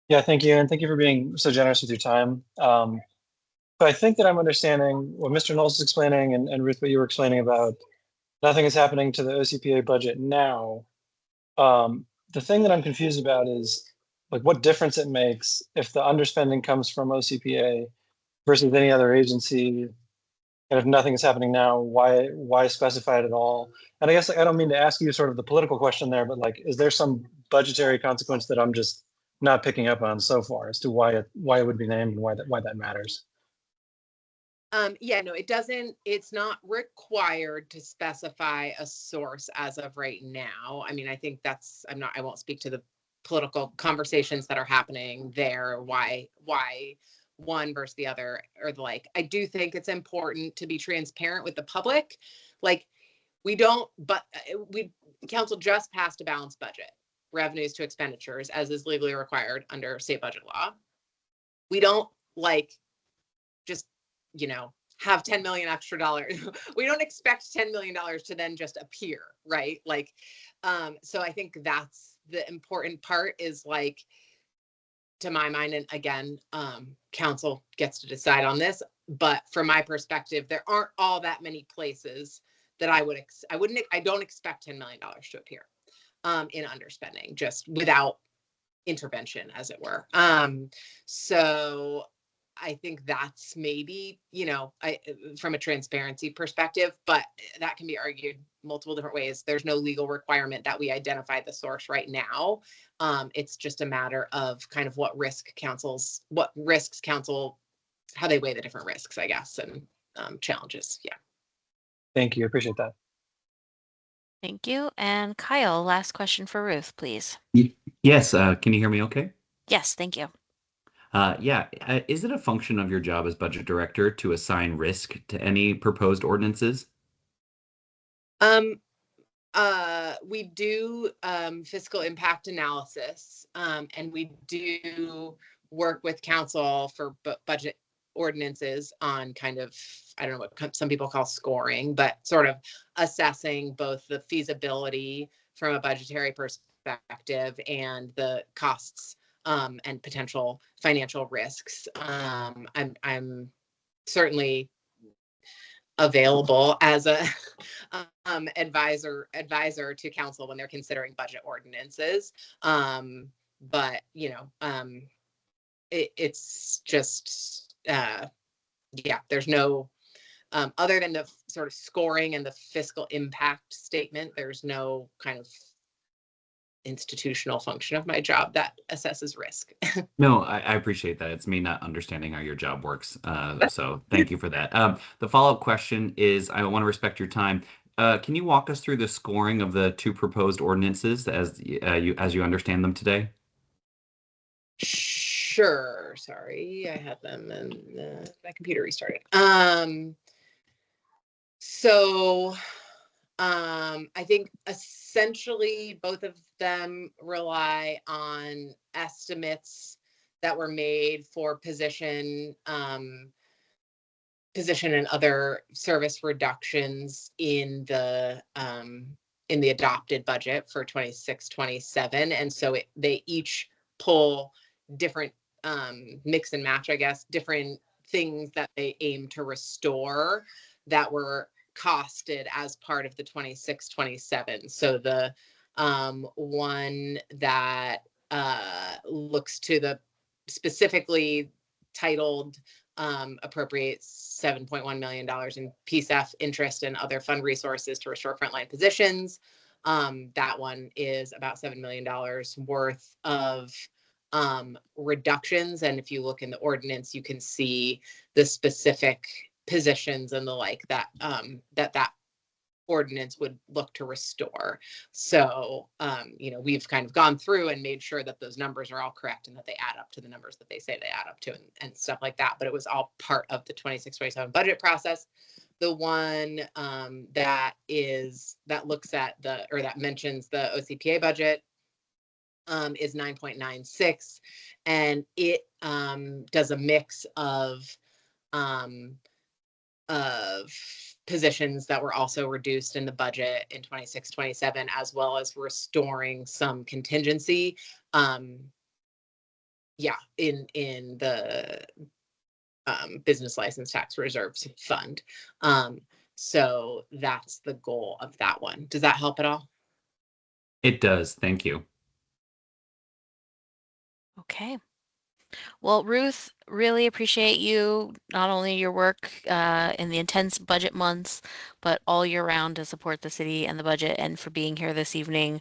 Yeah, thank you. And thank you for being so generous with your time. But I think that I'm understanding what Mr. Knowles is explaining, and Ruth, what you were explaining about nothing is happening to the OCPA budget now. The thing that I'm confused about is like what difference it makes if the underspending comes from OCPA versus any other agency. And if nothing is happening now, why specify it at all? And I guess I don't mean to ask you sort of the political question there, but like, is there some budgetary consequence that I'm just not picking up on so far as to why it would be named and why that matters? Yeah, no, it doesn't, it's not required to specify a source as of right now. I mean, I think that's, I won't speak to the political conversations that are happening there, why one versus the other or the like. I do think it's important to be transparent with the public. Like council just passed a balanced budget, revenues to expenditures, as is legally required under state budget law. We don't like just, you know, have 10 million extra dollars. We don't expect $10 million to then just appear, right? Like, so I think that's the important part, is like, to my mind, and again, council gets to decide on this, but from my perspective, there aren't all that many places that I don't expect $10 million to appear in underspending, just without intervention, as it were. So I think that's maybe, you know, from a transparency perspective, but that can be argued multiple different ways. There's no legal requirement that we identify the source right now. It's just a matter of kind of what risks council, how they weigh the different risks, I guess, and challenges. Yeah. Thank you. Appreciate that. Thank you. And Kyle, last question for Ruth, please. Yes, can you hear me okay? Yes, thank you. Is it a function of your job as budget director to assign risk to any proposed ordinances? We do fiscal impact analysis, and we do work with council for budget ordinances on kind of, I don't know what some people call scoring, but sort of assessing both the feasibility from a budgetary perspective and the costs and potential financial risks. I'm certainly available as a advisor to council when they're considering budget ordinances. But you know, it's just yeah, there's no other than the sort of scoring and the fiscal impact statement, there's no kind of institutional function of my job that assesses risk. No, I appreciate that. It's me not understanding how your job works. So thank you for that. The follow-up question is, I want to respect your time. Can you walk us through the scoring of the two proposed ordinances as you understand them today? Sure. Sorry, I had them and my computer restarted. So I think essentially both of them rely on estimates that were made for position and other service reductions in the adopted budget for 26-27. And so they each pull different mix and match, I guess, different things that they aim to restore that were costed as part of the 26-27. So the one that looks to the specifically titled appropriates $7.1 million in PSEF interest and other fund resources to restore frontline positions. That one is about $7 million worth of reductions. And if you look in the ordinance, you can see the specific positions and the like that that ordinance would look to restore. So, we've kind of gone through and made sure that those numbers are all correct and that they add up to the numbers that they say they add up to and stuff like that. But it was all part of the 26-27 budget process. The one that looks at that mentions the OCPA budget is 9.96, and it does a mix of positions that were also reduced in the budget in 26-27, as well as restoring some contingency in the business license tax reserves fund. So that's the goal of that one. Does that help at all? It does. Thank you. Okay. Well, Ruth, really appreciate you, not only your work in the intense budget months, but all year round to support the city and the budget, and for being here this evening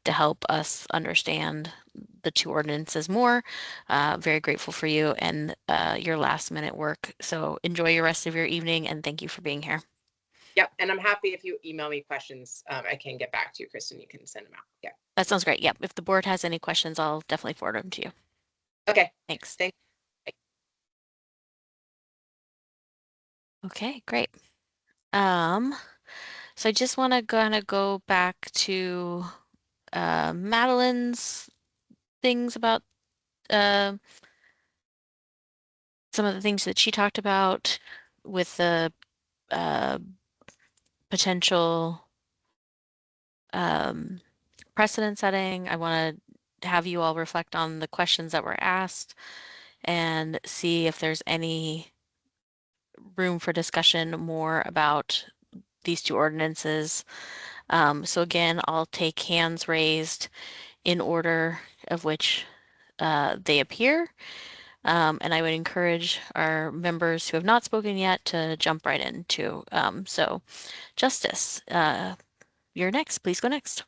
to help us understand the two ordinances more. Very grateful for you and your last minute work. So enjoy your rest of your evening, and thank you for being here. Yep. And I'm happy if you email me questions, I can get back to you, Kristen. You can send them out. Yeah. That sounds great. Yep. If the board has any questions, I'll definitely forward them to you. Okay. Thanks. Thanks. Okay, great. So I just want to kind of go back to Madeline's things about some of the things that she talked about with the potential precedent setting. I want to have you all reflect on the questions that were asked and see if there's any room for discussion more about these two ordinances. So again, I'll take hands raised in order of which they appear. And I would encourage our members who have not spoken yet to jump right in too. So Justice, you're next. Please go next.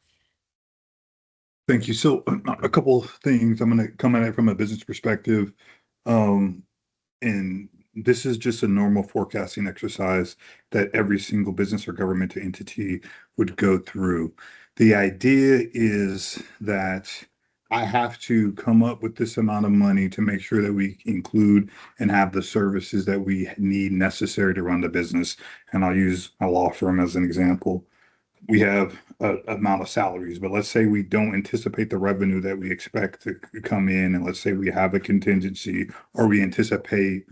Thank you. So a couple of things. I'm going to come at it from a business perspective. And this is just a normal forecasting exercise that every single business or government entity would go through. The idea is that I have to come up with this amount of money to make sure that we include and have the services that we need necessary to run the business. And I'll use a law firm as an example. We have a amount of salaries, but let's say we don't anticipate the revenue that we expect to come in, and let's say we have a contingency or we anticipate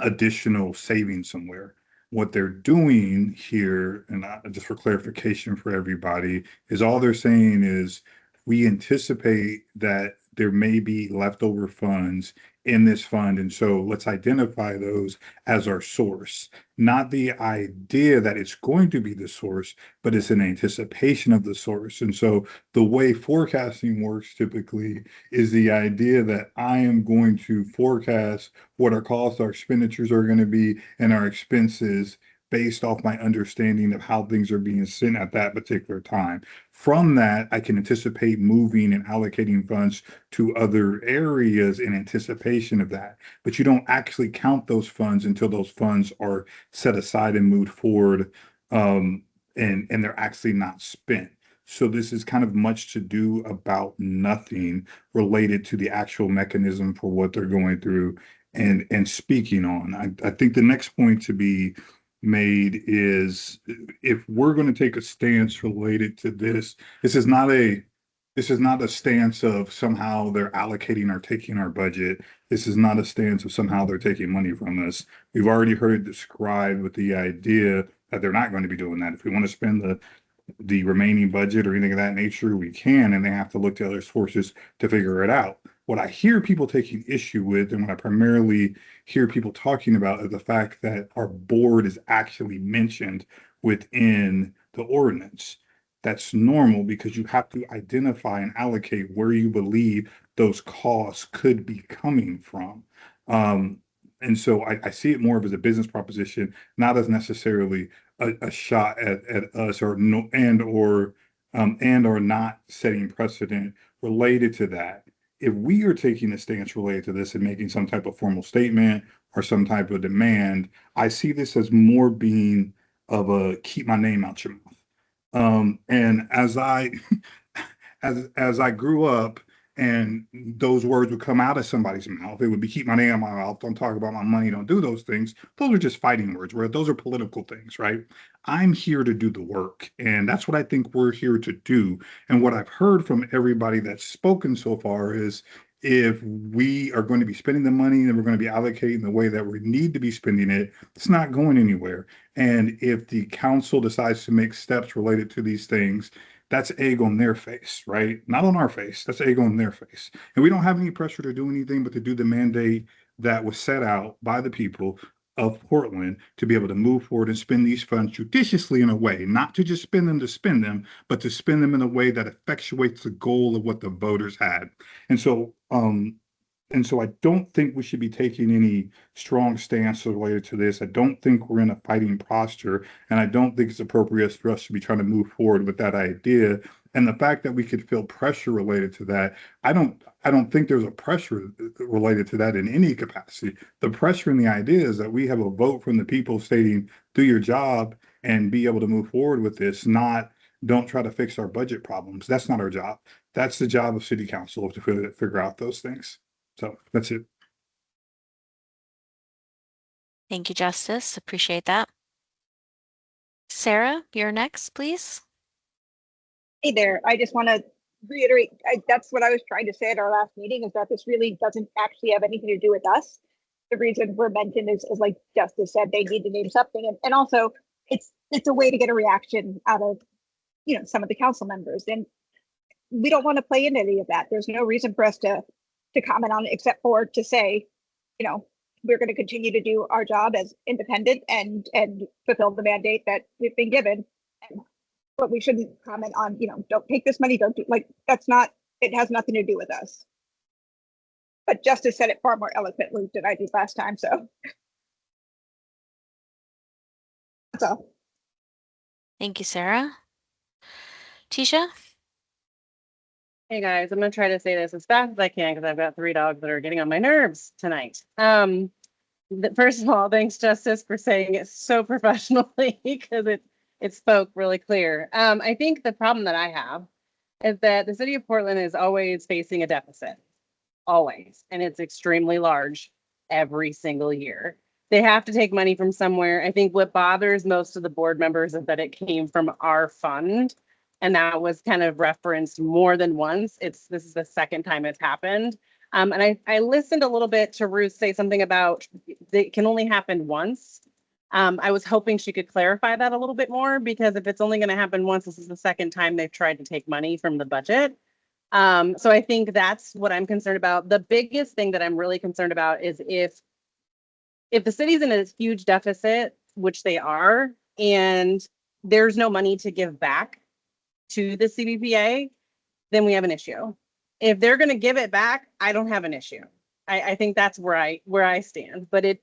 additional savings somewhere. What they're doing here, and just for clarification for everybody, is all they're saying is we anticipate that there may be leftover funds in this fund. And so let's identify those as our source, not the idea that it's going to be the source, but it's an anticipation of the source. And so the way forecasting works typically is the idea that I am going to forecast what our costs, our expenditures are going to be, and our expenses based off my understanding of how things are being sent at that particular time. From that, I can anticipate moving and allocating funds to other areas in anticipation of that. But you don't actually count those funds until those funds are set aside and moved forward, and they're actually not spent. So this is kind of much to do about nothing related to the actual mechanism for what they're going through and speaking on. I think the next point to be made is, if we're going to take a stance related to this, this is not a stance of somehow they're allocating or taking our budget. This is not a stance of somehow they're taking money from us. We've already heard it described with the idea that they're not going to be doing that. If we want to spend the remaining budget or anything of that nature, we can, and they have to look to other sources to figure it out. What I hear people taking issue with, and what I primarily hear people talking about, is the fact that our board is actually mentioned within the ordinance. That's normal because you have to identify and allocate where you believe those costs could be coming from. And so I see it more of as a business proposition, not as necessarily a shot at us, or no, and or not setting precedent related to that. If we are taking a stance related to this and making some type of formal statement or some type of demand, I see this as more being of a keep my name out your mouth. And as I as I grew up and those words would come out of somebody's mouth, it would be keep my name out my mouth, don't talk about my money, don't do those things. Those are just fighting words, where those are political things, right? I'm here to do the work, and that's what I think we're here to do. And what I've heard from everybody that's spoken so far is, if we are going to be spending the money and we're going to be allocating the way that we need to be spending it, it's not going anywhere. And if the council decides to make steps related to these things, that's egg on their face, right? Not on our face. That's egg on their face. And we don't have any pressure to do anything but to do the mandate that was set out by the people of Portland to be able to move forward and spend these funds judiciously in a way, not to just spend them to spend them, but to spend them in a way that effectuates the goal of what the voters had. And so I don't think we should be taking any strong stance related to this. I don't think we're in a fighting posture, and I don't think it's appropriate for us to be trying to move forward with that idea. And the fact that we could feel pressure related to that, I don't think there's a pressure related to that in any capacity. The pressure and the idea is that we have a vote from the people stating, do your job and be able to move forward with this, not don't try to fix our budget problems. That's not our job. That's the job of city council to figure out those things. So that's it. Thank you, Justice. Appreciate that. Sarah, you're next, please. Hey there. I just want to reiterate, that's what I was trying to say at our last meeting, is that this really doesn't actually have anything to do with us. The reason we're mentioned is like Justice said, they need to name something. And also it's a way to get a reaction out of, some of the council members. And we don't want to play into any of that. There's no reason for us to comment on it, except for to say, we're going to continue to do our job as independent and fulfill the mandate that we've been given. But we shouldn't comment on, don't take this money, don't do, that's not, it has nothing to do with us. But Justice said it far more eloquently than I did last time, so. That's all. Thank you, Sarah. Tisha? Hey guys, I'm gonna try to say this as fast as I can because I've got 3 dogs that are getting on my nerves tonight. First of all, thanks Justice for saying it so professionally because it spoke really clear. I think the problem that I have is that the city of Portland is always facing a deficit, always, and it's extremely large every single year. They have to take money from somewhere. I think what bothers most of the board members is that it came from our fund, and that was kind of referenced more than once. This is the second time it's happened. And I listened a little bit to Ruth say something about it can only happen once. I was hoping she could clarify that a little bit more, because if it's only going to happen once, this is the second time they've tried to take money from the budget. So I think that's what I'm concerned about. The biggest thing that I'm really concerned about is if the city's in a huge deficit, which they are, and there's no money to give back to the CBPA, then we have an issue. If they're going to give it back, I don't have an issue. I think that's where I stand. But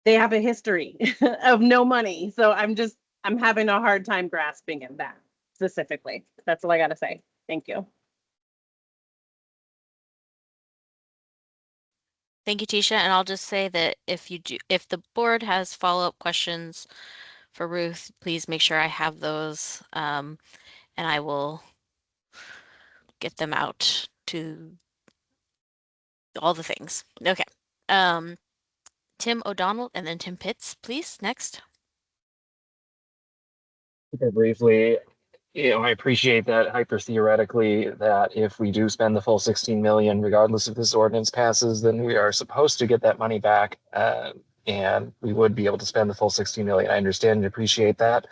they have a history of no money. So I'm having a hard time grasping at that specifically. That's all I got to say. Thank you. Thank you, Tisha. And I'll just say that if the board has follow-up questions for Ruth, please make sure I have those, and I will get them out to all the things. Okay. Tim O'Donnell and then Tim Pitts, please. Next. Super briefly, I appreciate that hyper theoretically that if we do spend the full 16 million, regardless if this ordinance passes, then we are supposed to get that money back, and we would be able to spend the full 16 million. I understand and appreciate that.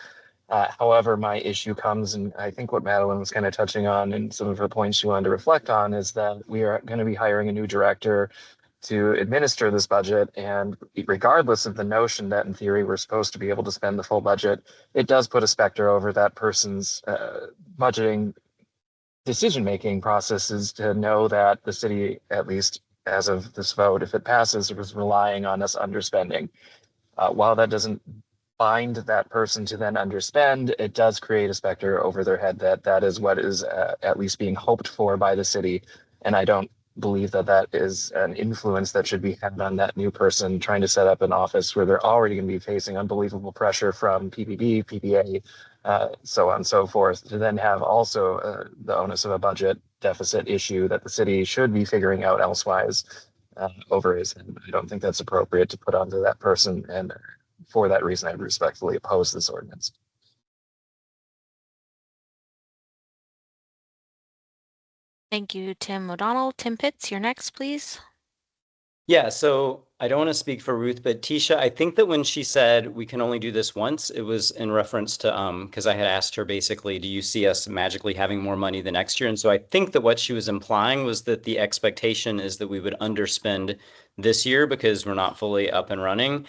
However, my issue comes, and I think what Madeline was kind of touching on and some of her points she wanted to reflect on is that we are going to be hiring a new director to administer this budget. And regardless of the notion that in theory we're supposed to be able to spend the full budget, it does put a specter over that person's budgeting decision-making processes to know that the city, at least as of this vote, if it passes, was relying on us underspending. While that doesn't bind that person to then underspend, it does create a specter over their head that that is what is at least being hoped for by the city. And I don't believe that that is an influence that should be had on that new person trying to set up an office where they're already going to be facing unbelievable pressure from PPB, PPA, so on and so forth, to then have also the onus of a budget deficit issue that the city should be figuring out elsewise over his head. I don't think that's appropriate to put onto that person. And for that reason, I respectfully oppose this ordinance. Thank you, Tim O'Donnell. Tim Pitts, you're next, please. Yeah, so I don't want to speak for Ruth, but Tisha, I think that when she said we can only do this once, it was in reference to because I had asked her basically, do you see us magically having more money the next year? And so I think that what she was implying was that the expectation is that we would underspend this year because we're not fully up and running.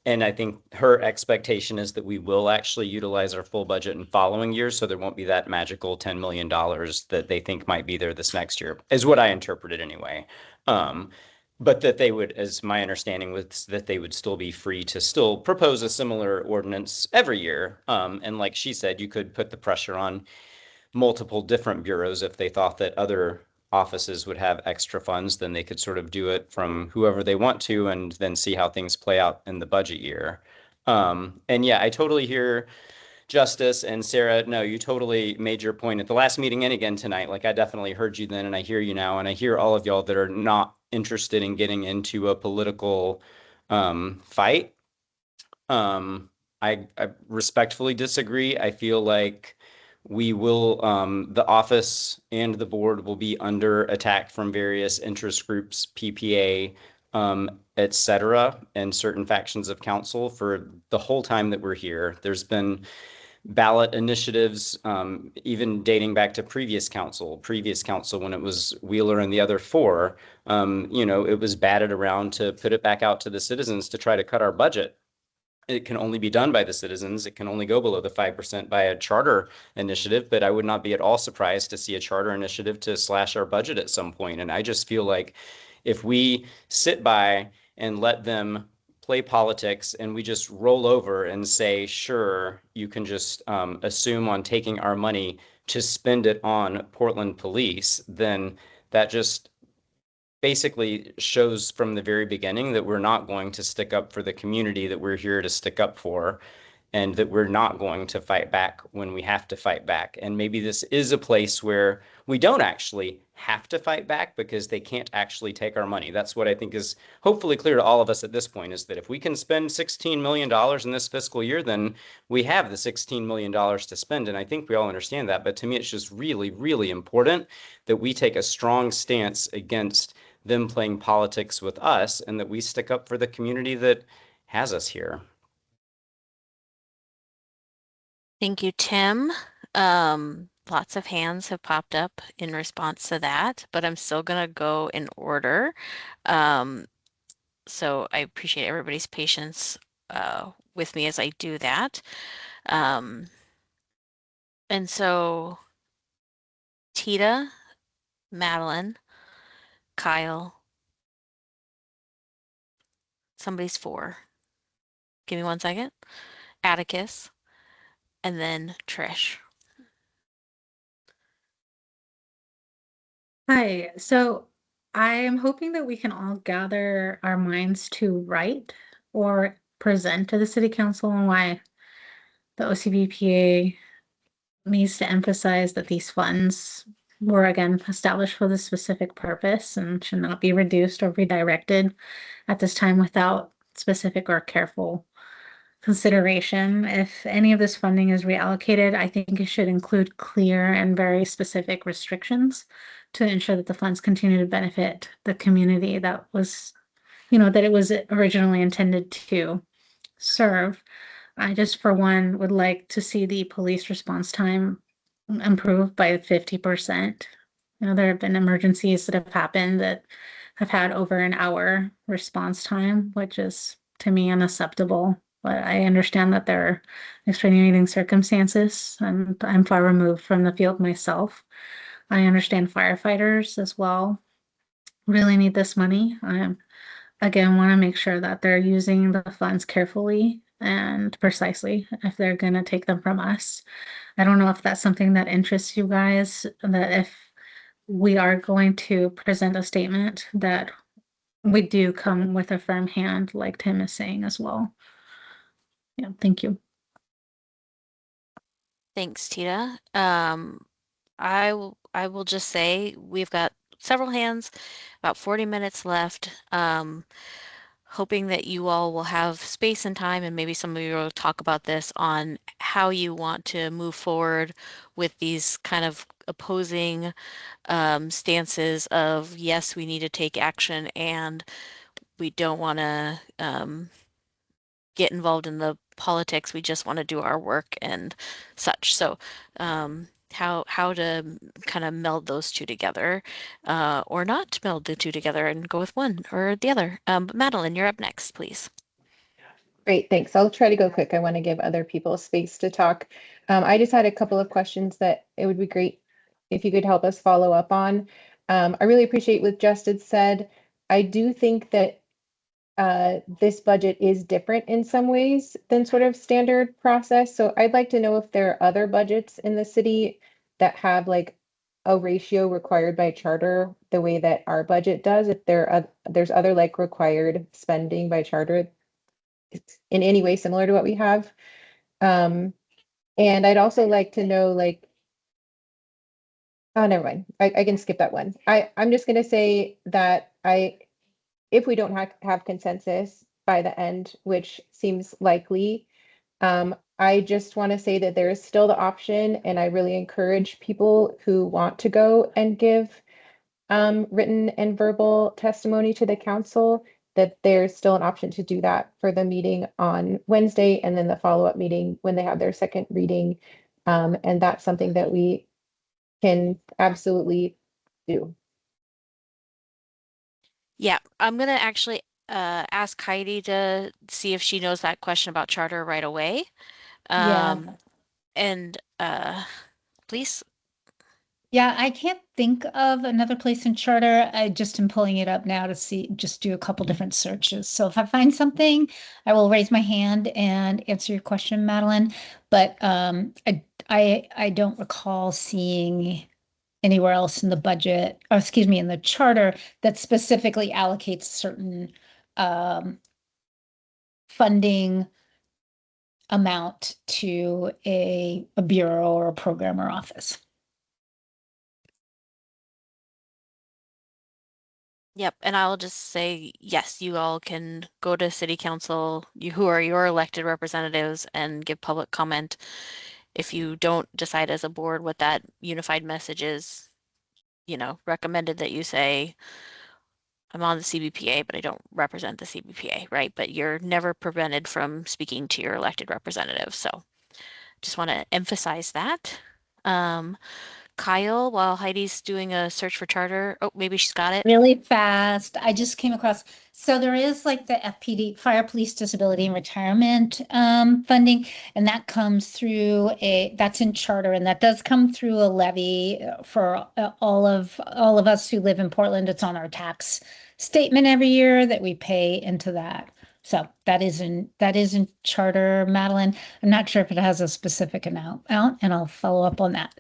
And I think her expectation is that we will actually utilize our full budget in following years, so there won't be that magical $10 million that they think might be there this next year, is what I interpreted anyway. But that they would, as my understanding was, that they would still be free to still propose a similar ordinance every year. And like she said, you could put the pressure on multiple different bureaus if they thought that other offices would have extra funds, then they could sort of do it from whoever they want to and then see how things play out in the budget year. And yeah, I totally hear Justice and Sarah. No, you totally made your point at the last meeting and again tonight. Like I definitely heard you then and I hear you now. And I hear all of y'all that are not interested in getting into a political fight. I respectfully disagree. I feel like we will, the office and the board will be under attack from various interest groups, PPA, et cetera, and certain factions of council for the whole time that we're here. There's been ballot initiatives, even dating back to previous council when it was Wheeler and the other four. It was batted around to put it back out to the citizens to try to cut our budget. It can only be done by the citizens. It can only go below the 5% by a charter initiative, but I would not be at all surprised to see a charter initiative to slash our budget at some point. And I just feel like if we sit by and let them play politics and we just roll over and say, sure, you can just assume on taking our money to spend it on Portland police, then that just basically shows from the very beginning that we're not going to stick up for the community that we're here to stick up for, and that we're not going to fight back when we have to fight back. And maybe this is a place where we don't actually have to fight back because they can't actually take our money. That's what I think is hopefully clear to all of us at this point, is that if we can spend $16 million in this fiscal year, then we have the $16 million to spend. And I think we all understand that. But to me, it's just really, really important that we take a strong stance against them playing politics with us and that we stick up for the community that has us here. Thank you, Tim. Lots of hands have popped up in response to that, but I'm still gonna go in order. So I appreciate everybody's patience with me as I do that. And so Tita, Madeline, Kyle, somebody's 4. Give me 1 second. Atticus, and then Trish. Hi, so I am hoping that we can all gather our minds to write or present to the city council on why the OCBPA needs to emphasize that these funds were again established for this specific purpose and should not be reduced or redirected at this time without specific or careful consideration. If any of this funding is reallocated, I think it should include clear and very specific restrictions to ensure that the funds continue to benefit the community that was, that it was originally intended to serve. I just, for one, would like to see the police response time improve by 50%. There have been emergencies that have happened that have had over an hour response time, which is to me unacceptable. But I understand that there are extenuating circumstances, and I'm far removed from the field myself. I understand firefighters as well really need this money. I, again, want to make sure that they're using the funds carefully and precisely if they're going to take them from us. I don't know if that's something that interests you guys, that if we are going to present a statement that we do come with a firm hand, like Tim is saying as well. Yeah, thank you. Thanks, Tita. I will just say we've got several hands, about 40 minutes left. Hoping that you all will have space and time, and maybe some of you will talk about this on how you want to move forward with these kind of opposing stances of yes, we need to take action, and we don't want to get involved in the politics. We just want to do our work and such. So, how to kind of meld those two together, or not meld the two together and go with one or the other. But Madeline, you're up next, please. Great, thanks. I'll try to go quick. I want to give other people space to talk. I just had a couple of questions that it would be great if you could help us follow up on. I really appreciate what Justin said. I do think that this budget is different in some ways than sort of standard process. So I'd like to know if there are other budgets in the city that have like a ratio required by charter the way that our budget does. If there's other like required spending by charter in any way similar to what we have. And I'd also like to know like, oh, never mind. I can skip that one. I'm just going to say that if we don't have consensus by the end, which seems likely, I just want to say that there is still the option, and I really encourage people who want to go and give written and verbal testimony to the council, that there's still an option to do that for the meeting on Wednesday and then the follow-up meeting when they have their second reading. And that's something that we can absolutely do. Yeah, I'm gonna actually ask Heidi to see if she knows that question about charter right away. Yeah. And please. Yeah, I can't think of another place in charter. I just am pulling it up now to see, just do a couple different searches. So if I find something, I will raise my hand and answer your question, Madeline. But I don't recall seeing anywhere else in the budget, or excuse me, in the charter that specifically allocates certain funding amount to a bureau or a program or office. Yep, and I'll just say, yes, you all can go to city council, who are your elected representatives, and give public comment. If you don't decide as a board what that unified message is, recommended that you say, I'm on the CBPA, but I don't represent the CBPA, right? But you're never prevented from speaking to your elected representative. So just want to emphasize that. Kyle, while Heidi's doing a search for charter, oh, maybe she's got it. Really fast. I just came across, so there is like the FPD, Fire Police Disability and Retirement funding, and that comes through that's in charter, and that does come through a levy for all of us who live in Portland. It's on our tax statement every year that we pay into that So that is in charter, Madeline. I'm not sure if it has a specific amount, and I'll follow up on that.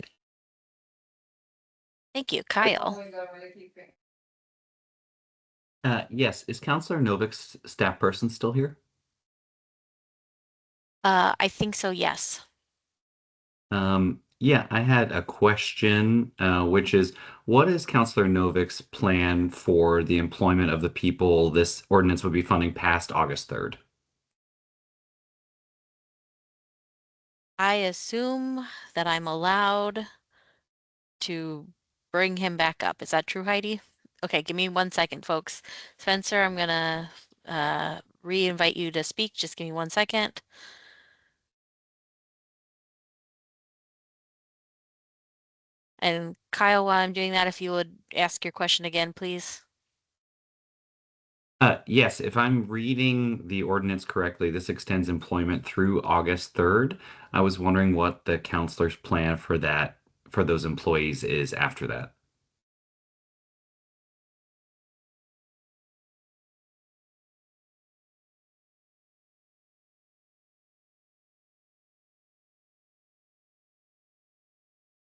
Thank you, Kyle. Yes, is Counselor Novik's staff person still here? I think so, yes. Yeah, I had a question, which is, what is Counselor Novik's plan for the employment of the people this ordinance would be funding past August 3rd? I assume that I'm allowed to bring him back up. Is that true, Heidi? Okay, give me 1 second, folks. Spencer, I'm gonna re-invite you to speak. Just give me 1 second. And Kyle, while I'm doing that, if you would ask your question again, please. Yes, if I'm reading the ordinance correctly, this extends employment through August 3rd. I was wondering what the counselor's plan for that, for those employees is after that.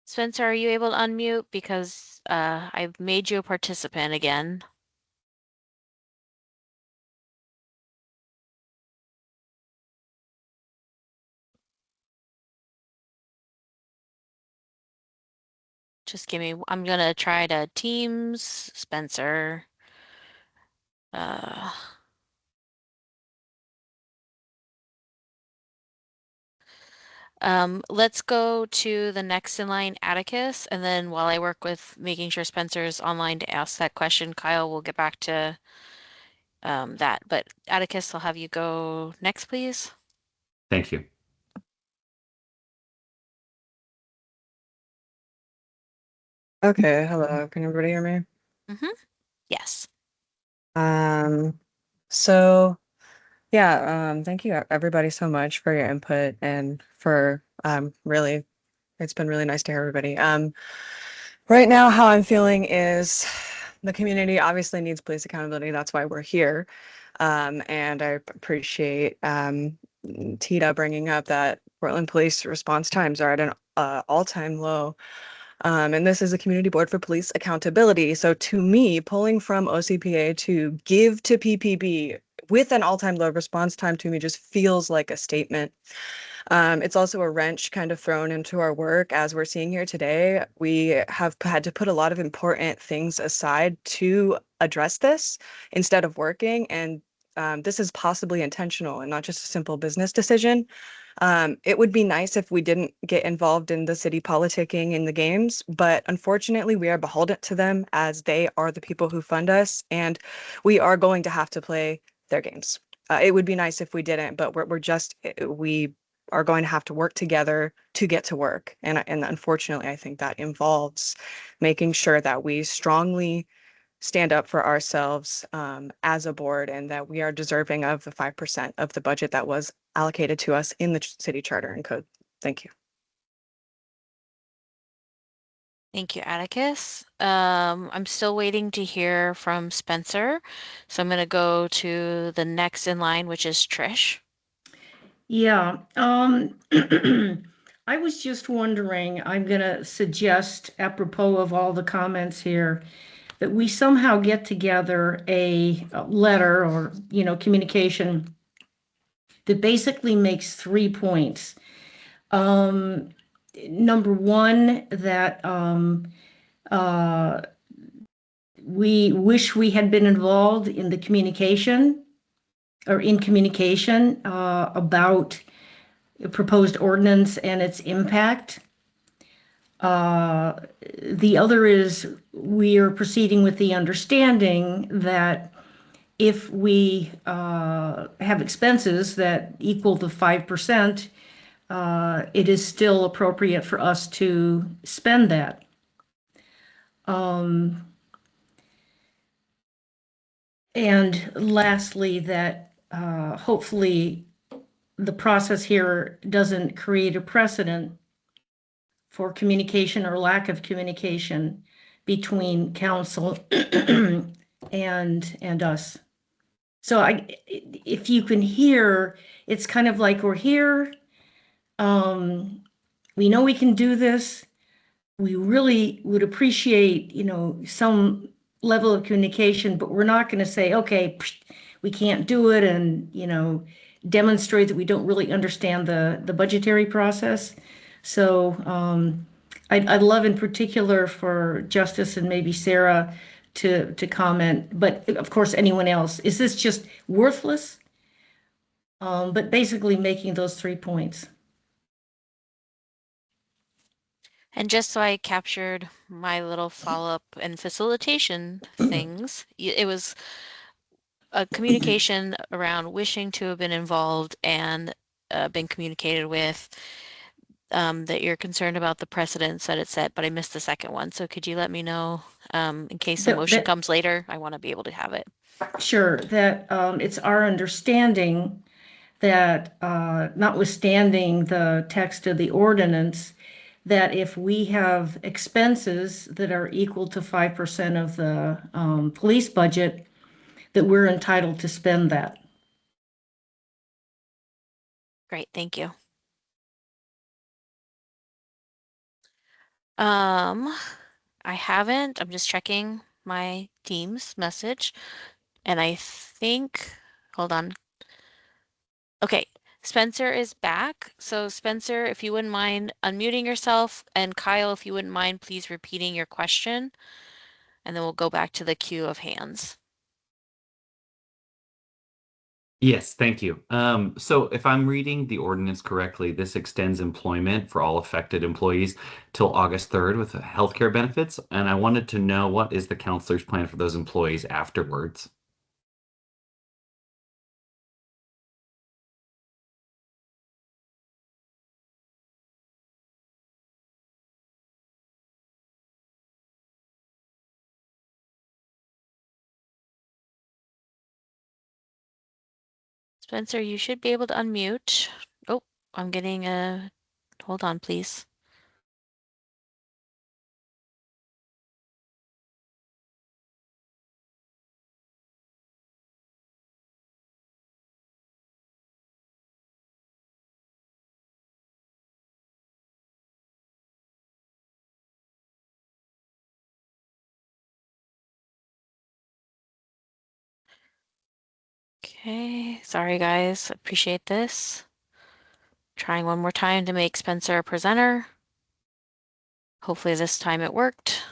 Spencer, are you able to unmute? Because I've made you a participant again. Just give me, I'm gonna try to Teams, Spencer. Let's go to the next in line, Atticus, and then while I work with making sure Spencer's online to ask that question, Kyle will get back to that. But Atticus, I'll have you go next, please. Thank you. Okay, hello. Can everybody hear me? Mm-hmm. Yes. Um, so yeah, thank you everybody so much for your input and for really it's been really nice to hear everybody. Right now how I'm feeling is the community obviously needs police accountability. That's why we're here. And I appreciate Tita bringing up that Portland police response times are at an all-time low. And this is a community board for police accountability. So to me, pulling from OCPA to give to PPB with an all-time low response time to me just feels like a statement. It's also a wrench kind of thrown into our work as we're seeing here today. We have had to put a lot of important things aside to address this instead of working. And this is possibly intentional and not just a simple business decision. It would be nice if we didn't get involved in the city politicking in the games, but unfortunately we are beholden to them as they are the people who fund us, and we are going to have to play their games. It would be nice if we didn't, but we are going to have to work together to get to work. And unfortunately, I think that involves making sure that we strongly stand up for ourselves as a board and that we are deserving of the 5% of the budget that was allocated to us in the city charter and code. Thank you. Thank you, Atticus. I'm still waiting to hear from Spencer. So I'm gonna go to the next in line, which is Trish. Yeah, I was just wondering, I'm gonna suggest apropos of all the comments here, that we somehow get together a letter or, communication that basically makes 3 points. Number one, that we wish we had been involved in the communication or in communication about the proposed ordinance and its impact. The other is we are proceeding with the understanding that if we have expenses that equal the 5%, it is still appropriate for us to spend that. And lastly, that hopefully the process here doesn't create a precedent for communication or lack of communication between council and us. So if you can hear, it's kind of like we're here. We know we can do this. We really would appreciate, some level of communication, but we're not going to say, okay, we can't do it, and, demonstrate that we don't really understand the budgetary process. So I'd love in particular for Justice and maybe Sarah to comment, but of course, anyone else. Is this just worthless? But basically making those 3 points. And just so I captured my little follow-up and facilitation things, it was a communication around wishing to have been involved and been communicated with, that you're concerned about the precedents that it set, but I missed the second one. So could you let me know, in case a motion comes later? I want to be able to have it. Sure, that it's our understanding that notwithstanding the text of the ordinance, that if we have expenses that are equal to 5% of the police budget, that we're entitled to spend that. Great, thank you. I haven't. I'm just checking my Teams message, and I think, hold on. Okay, Spencer is back. So Spencer, if you wouldn't mind unmuting yourself, and Kyle, if you wouldn't mind, please repeating your question, and then we'll go back to the queue of hands. Yes, thank you. So if I'm reading the ordinance correctly, this extends employment for all affected employees till August 3rd with healthcare benefits. And I wanted to know, what is the counselor's plan for those employees afterwards? Spencer, you should be able to unmute. Oh, I'm getting a, hold on, please. Okay, sorry guys, appreciate this. Trying one more time to make Spencer a presenter. Hopefully this time it worked.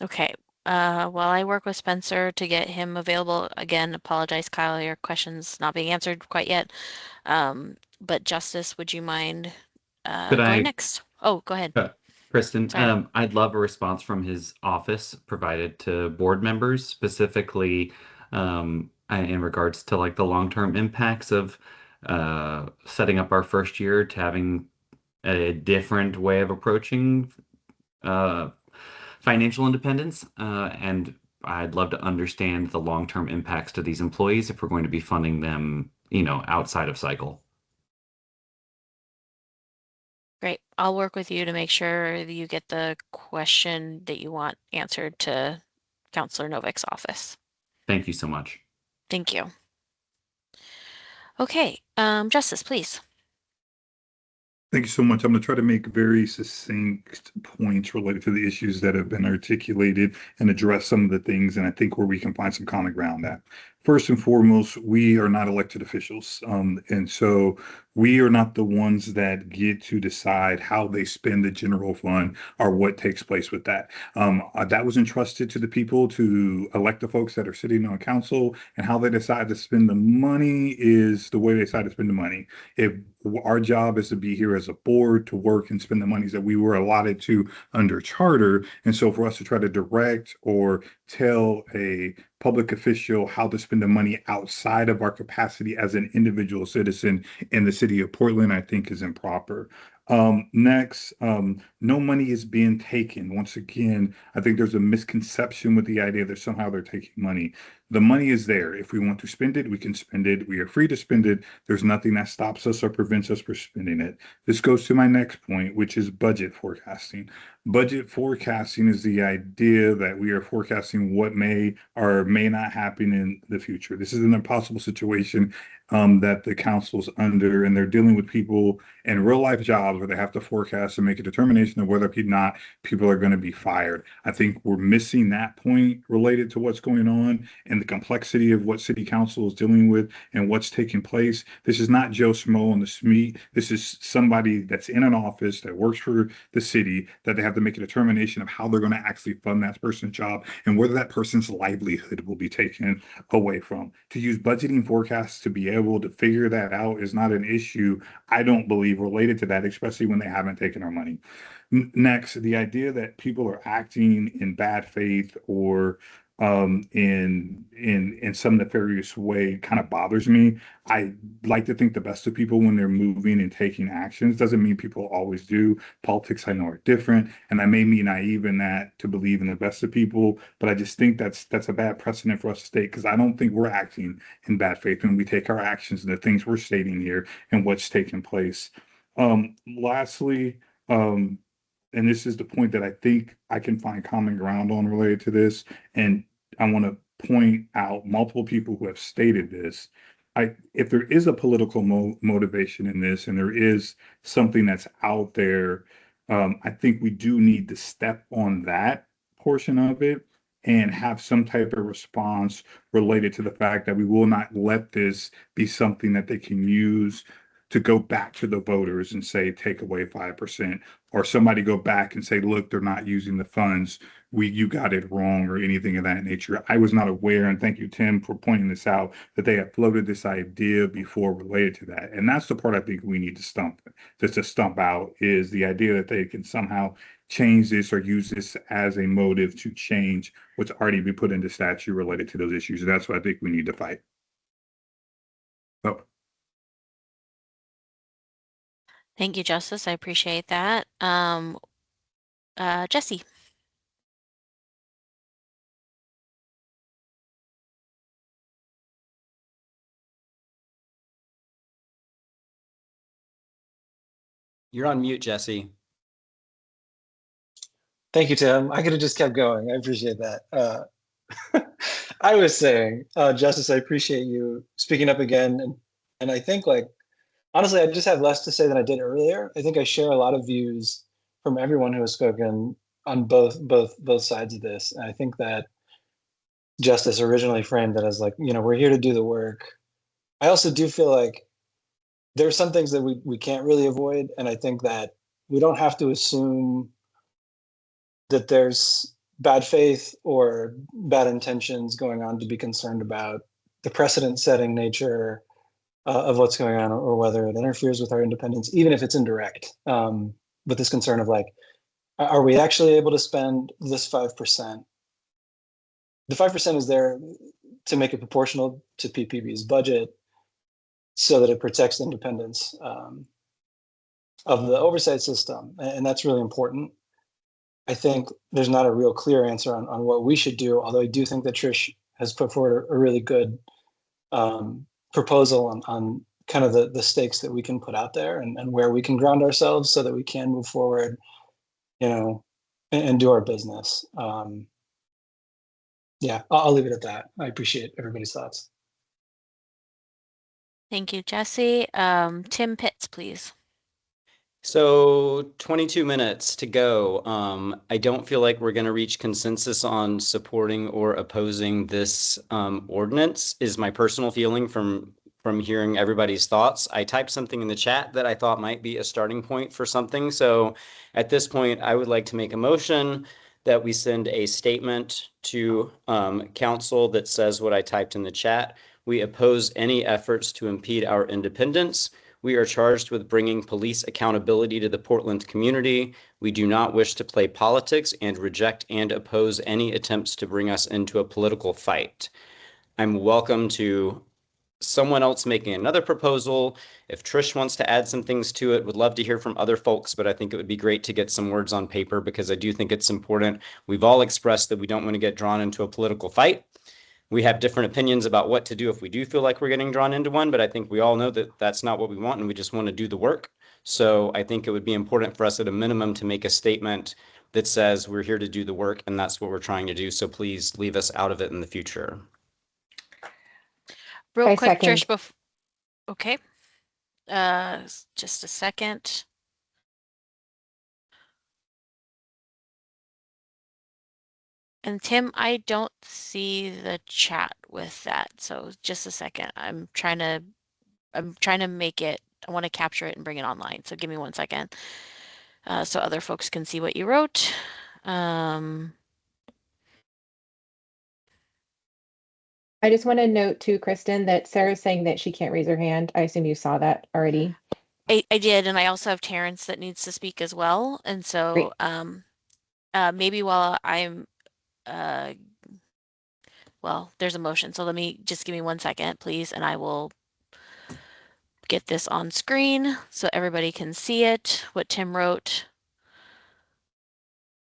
Okay, while I work with Spencer to get him available, again, apologize, Kyle, your question's not being answered quite yet. But Justice, would you mind Could going I, next? Oh, go ahead. Kristen, Sorry. I'd love a response from his office provided to board members, specifically in regards to like the long-term impacts of setting up our first year to having a different way of approaching uh, financial independence. And I'd love to understand the long-term impacts to these employees if we're going to be funding them, outside of cycle. Great. I'll work with you to make sure that you get the question that you want answered to Counselor Novik's office. Thank you so much. Thank you. Okay, Justice, please. Thank you so much. I'm going to try to make very succinct points related to the issues that have been articulated and address some of the things, and I think where we can find some common ground at. First and foremost, we are not elected officials. And so we are not the ones that get to decide how they spend the general fund or what takes place with that. That was entrusted to the people to elect the folks that are sitting on council, and how they decide to spend the money is the way they decide to spend the money. If our job is to be here as a board to work and spend the monies that we were allotted to under charter. And so for us to try to direct or tell a public official how to spend the money outside of our capacity as an individual citizen in the city of Portland, I think is improper. Next, no money is being taken. Once again, I think there's a misconception with the idea that somehow they're taking money. The money is there. If we want to spend it, we can spend it. We are free to spend it. There's nothing that stops us or prevents us from spending it. This goes to my next point, which is budget forecasting. Budget forecasting is the idea that we are forecasting what may or may not happen in the future. This is an impossible situation that the council's under, and they're dealing with people in real life jobs where they have to forecast and make a determination of whether or not people are going to be fired. I think we're missing that point related to what's going on and the complexity of what city council is dealing with and what's taking place. This is not Joe Smo and the SME. This is somebody that's in an office that works for the city that they have to make a determination of how they're going to actually fund that person's job and whether that person's livelihood will be taken away from. To use budgeting forecasts to be able to figure that out is not an issue, I don't believe, related to that, especially when they haven't taken our money. Next, the idea that people are acting in bad faith or in some nefarious way kind of bothers me. I like to think the best of people when they're moving and taking actions. Doesn't mean people always do. Politics, I know, are different, and I may be naive in that to believe in the best of people, but I just think that's a bad precedent for us to state because I don't think we're acting in bad faith when we take our actions and the things we're stating here and what's taking place. Lastly, and this is the point that I think I can find common ground on related to this, and I want to point out multiple people who have stated this. If there is a political motivation in this, and there is something that's out there, I think we do need to step on that portion of it and have some type of response related to the fact that we will not let this be something that they can use to go back to the voters and say, take away 5%, or somebody go back and say, look, they're not using the funds. You got it wrong, or anything of that nature. I was not aware, and thank you, Tim, for pointing this out, that they had floated this idea before related to that. And that's the part I think we need to stump out, is the idea that they can somehow change this or use this as a motive to change what's already been put into statute related to those issues. And that's what I think we need to fight. Oh. Thank you, Justice. I appreciate that. Jesse. You're on mute, Jesse. Thank you, Tim. I could have just kept going. I appreciate that. I was saying, Justice, I appreciate you speaking up again. And I think, like, honestly, I just have less to say than I did earlier. I think I share a lot of views from everyone who has spoken on both sides of this. And I think that Justice originally framed it as like, we're here to do the work. I also do feel like there are some things that we can't really avoid. And I think that we don't have to assume that there's bad faith or bad intentions going on to be concerned about the precedent setting nature of what's going on, or whether it interferes with our independence, even if it's indirect, with this concern of like, are we actually able to spend this 5%? The 5% is there to make it proportional to PPB's budget so that it protects the independence of the oversight system. And that's really important. I think there's not a real clear answer on what we should do, although I do think that Trish has put forward a really good proposal on kind of the stakes that we can put out there and where we can ground ourselves so that we can move forward, and do our business. Yeah, I'll leave it at that. I appreciate everybody's thoughts. Thank you, Jesse. Tim Pitts, please. So 22 minutes to go. I don't feel like we're going to reach consensus on supporting or opposing this ordinance, is my personal feeling from hearing everybody's thoughts. I typed something in the chat that I thought might be a starting point for something. So at this point, I would like to make a motion that we send a statement to council that says what I typed in the chat. We oppose any efforts to impede our independence. We are charged with bringing police accountability to the Portland community. We do not wish to play politics and reject and oppose any attempts to bring us into a political fight. I'm welcome to someone else making another proposal. If Trish wants to add some things to it, would love to hear from other folks, but I think it would be great to get some words on paper because I do think it's important. We've all expressed that we don't want to get drawn into a political fight. We have different opinions about what to do if we do feel like we're getting drawn into one, but I think we all know that that's not what we want and we just want to do the work. So I think it would be important for us at a minimum to make a statement that says we're here to do the work and that's what we're trying to do. So please leave us out of it in the future. Real I quick, second. Trish, okay. Just a second. And Tim, I don't see the chat with that. So just a second. I'm trying to make it, I want to capture it and bring it online. So give me 1 second. So other folks can see what you wrote. I just want to note too, Kristen, that Sarah's saying that she can't raise her hand. I assume you saw that already. I did, and I also have Terrence that needs to speak as well. And so maybe while I'm well, there's a motion. So let me just give me 1 second, please, and I will get this on screen so everybody can see it, what Tim wrote.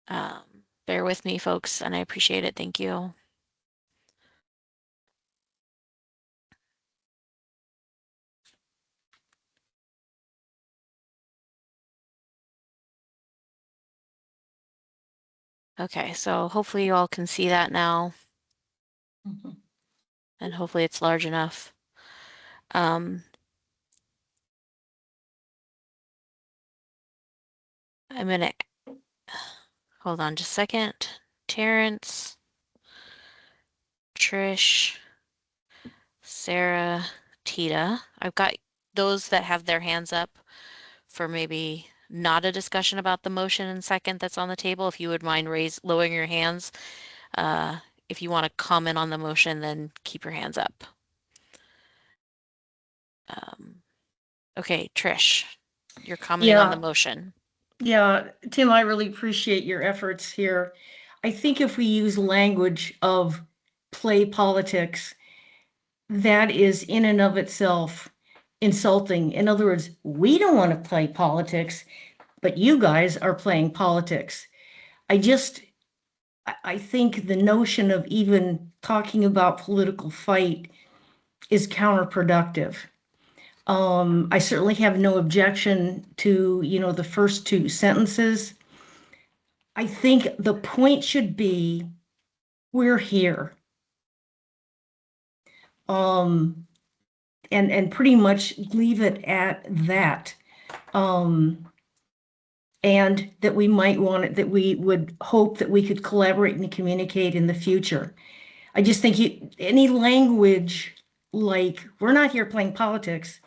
Bear with me, folks, and I appreciate it. Thank you. Okay, so hopefully you all can see that now. And hopefully it's large enough. I'm gonna hold on just a second. Terrence, Trish, Sarah, Tita. I've got those that have their hands up for maybe not a discussion about the motion and second that's on the table. If you would mind lowering your hands. If you want to comment on the motion, then keep your hands up. Okay, Trish, you're commenting on the motion. Yeah, Tim, I really appreciate your efforts here. I think if we use language of play politics, that is in and of itself insulting. In other words, we don't want to play politics, but you guys are playing politics. I think the notion of even talking about political fight is counterproductive. I certainly have no objection to, the first two sentences. I think the point should be, we're here. And pretty much leave it at that. And that we might want it, that we would hope that we could collaborate and communicate in the future. I just think any language like we're not here playing politics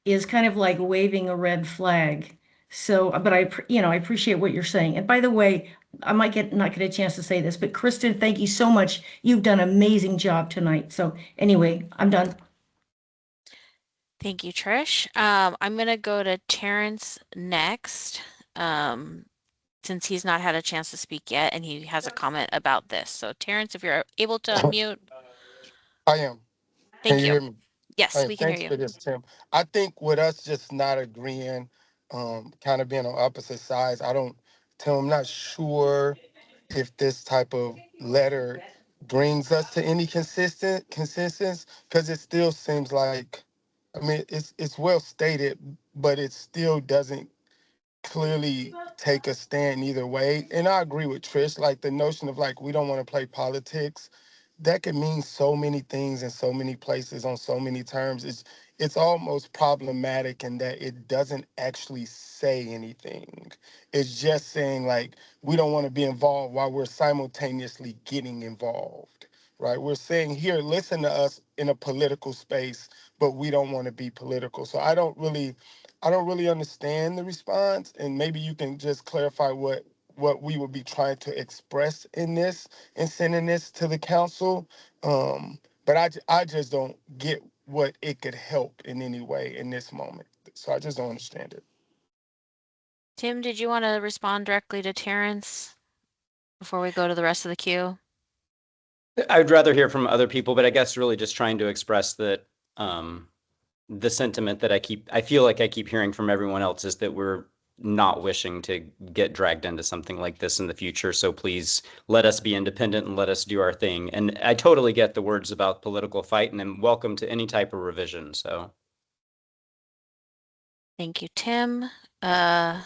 is kind of like waving a red flag. So, but I appreciate what you're saying. And by the way, I might not get a chance to say this, but Kristen, thank you so much. You've done an amazing job tonight. So anyway, I'm done. Thank you, Trish. I'm gonna go to Terrence next, since he's not had a chance to speak yet, and he has a comment about this. So Terrence, if you're able to unmute. I am. Can Thank you you. hear me? Yes, we can hear Thanks you. for this, Tim. I think with us just not agreeing, kind of being on opposite sides, Tim, I'm not sure if this type of letter brings us to any consensus, because it still seems like, I mean, it's well stated, but it still doesn't clearly take a stand either way. And I agree with Trish, like the notion of like we don't want to play politics, that can mean so many things in so many places on so many terms. It's almost problematic in that it doesn't actually say anything. It's just saying like we don't want to be involved while we're simultaneously getting involved. Right? We're saying here, listen to us in a political space, but we don't want to be political. So I don't really understand the response, and maybe you can just clarify what we would be trying to express in this and sending this to the council. But I just don't get what it could help in any way in this moment. So I just don't understand it. Tim, did you want to respond directly to Terrence before we go to the rest of the queue? I'd rather hear from other people, but I guess really just trying to express that the sentiment that I feel like I keep hearing from everyone else is that we're not wishing to get dragged into something like this in the future. So please let us be independent and let us do our thing. And I totally get the words about political fight, and I'm welcome to any type of revision. So. Thank you, Tim. Uh,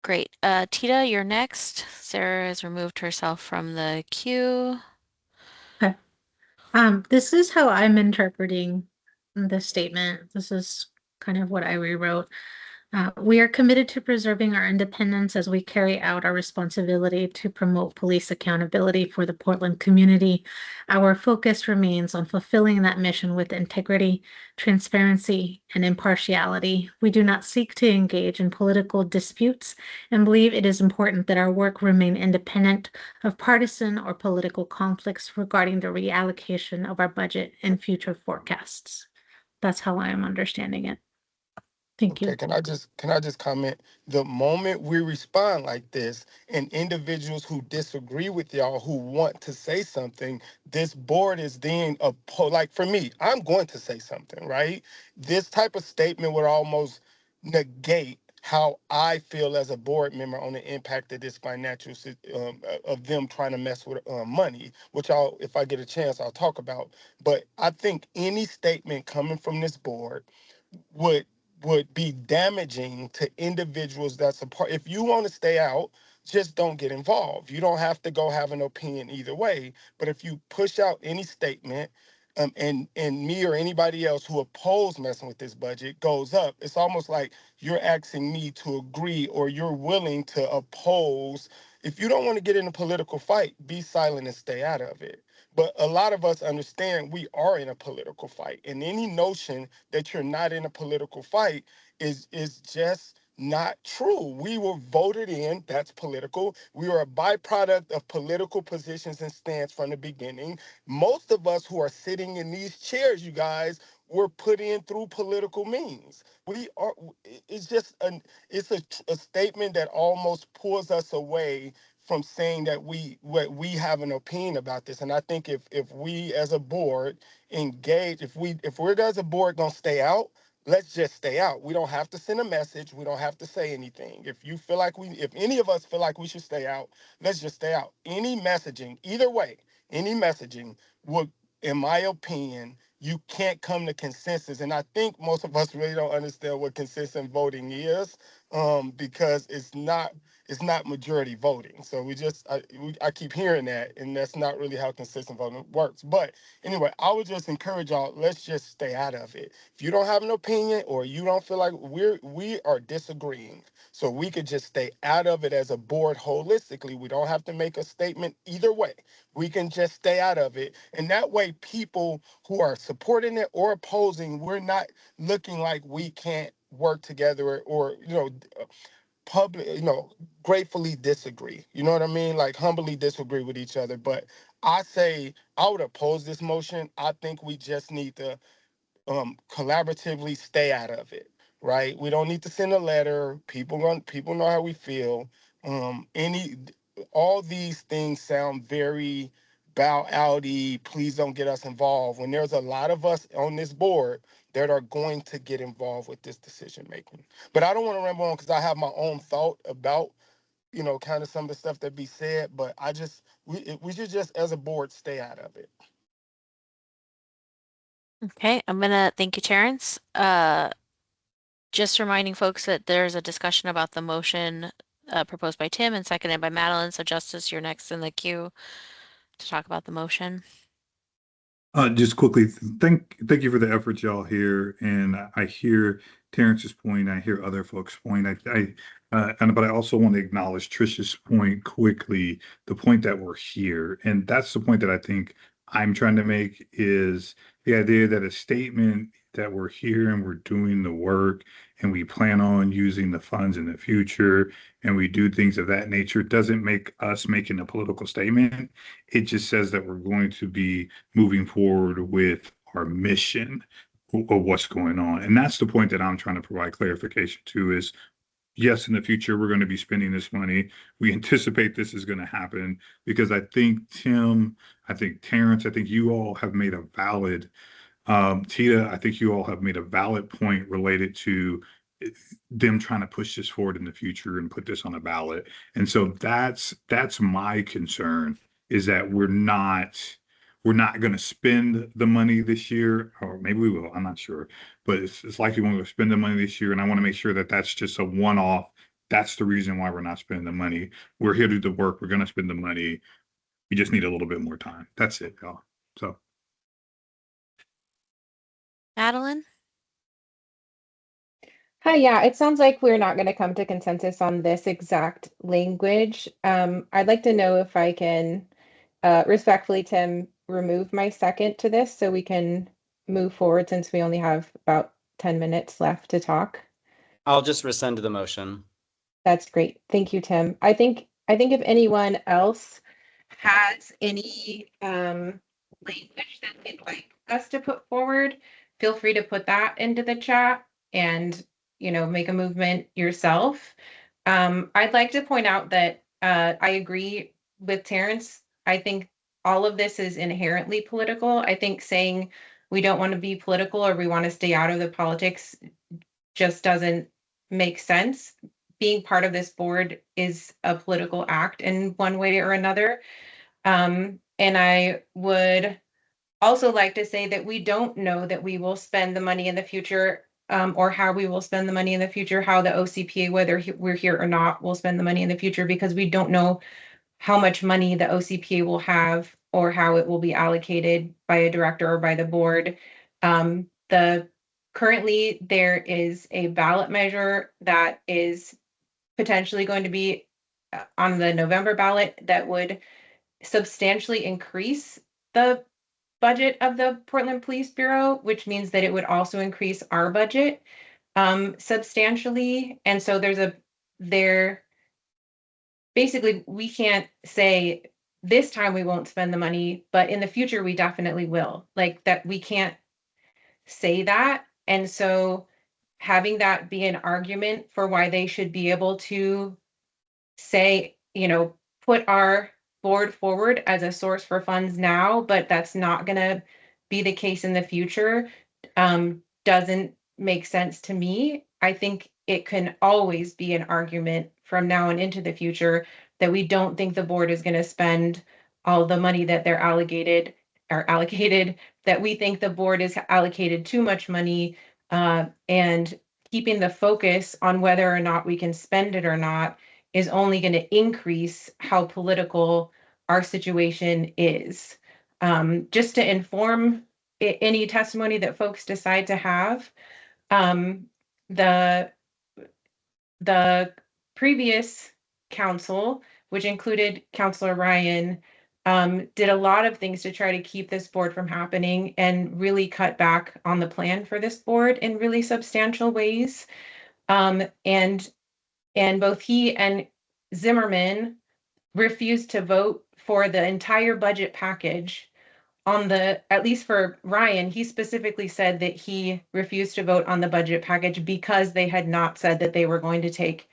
Great. Tita, you're next. Sarah has removed herself from the queue. Okay. This is how I'm interpreting the statement. This is kind of what I rewrote. We are committed to preserving our independence as we carry out our responsibility to promote police accountability for the Portland community. Our focus remains on fulfilling that mission with integrity, transparency, and impartiality. We do not seek to engage in political disputes and believe it is important that our work remain independent of partisan or political conflicts regarding the reallocation of our budget and future forecasts. That's how I am understanding it. Thank you. Okay, can I just comment? The moment we respond like this, and individuals who disagree with y'all who want to say something, this board is then like for me, I'm going to say something, right? This type of statement would almost negate how I feel as a board member on the impact of this financial of them trying to mess with money, which if I get a chance, I'll talk about. But I think any statement coming from this board would be damaging to individuals that's a part. If you want to stay out, just don't get involved. You don't have to go have an opinion either way. But if you push out any statement, and me or anybody else who oppose messing with this budget goes up, it's almost like you're asking me to agree or you're willing to oppose. If you don't want to get in a political fight, be silent and stay out of it. But a lot of us understand we are in a political fight, and any notion that you're not in a political fight is just not true. We were voted in, that's political. We are a byproduct of political positions and stance from the beginning. Most of us who are sitting in these chairs, you guys, were put in through political means. We are, it's just a statement that almost pulls us away from saying that we have an opinion about this. And I think if we as a board engage, if we're as a board gonna stay out, let's just stay out. We don't have to send a message. We don't have to say anything. If you feel like if any of us feel like we should stay out, let's just stay out. Any messaging, either way, any messaging would, in my opinion, you can't come to consensus. And I think most of us really don't understand what consistent voting is, because it's not majority voting. So I keep hearing that, and that's not really how consistent voting works. But anyway, I would just encourage y'all, let's just stay out of it. If you don't have an opinion or you don't feel like we are disagreeing, so we could just stay out of it as a board holistically. We don't have to make a statement either way. We can just stay out of it. And that way people who are supporting it or opposing, we're not looking like we can't work together or public, gratefully disagree. You know what I mean? Like humbly disagree with each other. But I say I would oppose this motion. I think we just need to collaboratively stay out of it. Right? We don't need to send a letter. People know how we feel. Any all these things sound very bow outy, please don't get us involved. When there's a lot of us on this board that are going to get involved with this decision making. But I don't want to ramble on because I have my own thought about, kind of some of the stuff that be said. But we should just as a board stay out of it. Okay, I'm gonna thank you, Terrence. Just reminding folks that there's a discussion about the motion proposed by Tim and seconded by Madeline. So Justice, you're next in the queue to talk about the motion. Just quickly, thank you for the efforts y'all here, and I hear Terrence's point. I hear other folks' point. But I also want to acknowledge Trish's point quickly. The point that we're here, and that's the point that I think I'm trying to make is the idea that a statement that we're here and we're doing the work and we plan on using the funds in the future and we do things of that nature doesn't make us making a political statement. It just says that we're going to be moving forward with our mission of what's going on. And that's the point that I'm trying to provide clarification to is yes, in the future, we're going to be spending this money. We anticipate this is going to happen because I think Tim, I think Terrence, I think you all have made a valid, Tita, I think you all have made a valid point related to them trying to push this forward in the future and put this on a ballot. And so that's my concern, is that we're not going to spend the money this year, or maybe we will, I'm not sure, but it's likely we're going to spend the money this year. And I want to make sure that that's just a one-off. That's the reason why we're not spending the money. We're here to do the work. We're going to spend the money. We just need a little bit more time. That's it, y'all. So. Madeline? Hi, yeah, it sounds like we're not going to come to consensus on this exact language. I'd like to know if I can respectfully, Tim, remove my second to this so we can move forward since we only have about 10 minutes left to talk. I'll just rescind the motion. That's great. Thank you, Tim. I think if anyone else has any language that they'd like us to put forward, feel free to put that into the chat and make a movement yourself. I'd like to point out that I agree with Terrence. I think all of this is inherently political. I think saying we don't want to be political or we want to stay out of the politics just doesn't make sense. Being part of this board is a political act in one way or another. And I would also like to say that we don't know that we will spend the money in the future, or how we will spend the money in the future, how the OCPA, whether we're here or not, will spend the money in the future, because we don't know how much money the OCPA will have or how it will be allocated by a director or by the board. Currently there is a ballot measure that is potentially going to be on the November ballot that would substantially increase the budget of the Portland Police Bureau, which means that it would also increase our budget substantially. And so basically we can't say this time we won't spend the money, but in the future we definitely will. Like that, we can't say that. And so having that be an argument for why they should be able to say, put our board forward as a source for funds now, but that's not going to be the case in the future, doesn't make sense to me. I think it can always be an argument from now and into the future that we don't think the board is going to spend all the money that they're allocated, that we think the board is allocated too much money, and keeping the focus on whether or not we can spend it or not is only going to increase how political our situation is. Just to inform any testimony that folks decide to have, the previous council, which included Councilor Ryan, did a lot of things to try to keep this board from happening and really cut back on the plan for this board in really substantial ways. And both he and Zimmerman refused to vote for the entire budget package. At least for Ryan, he specifically said that he refused to vote on the budget package because they had not said that they were going to take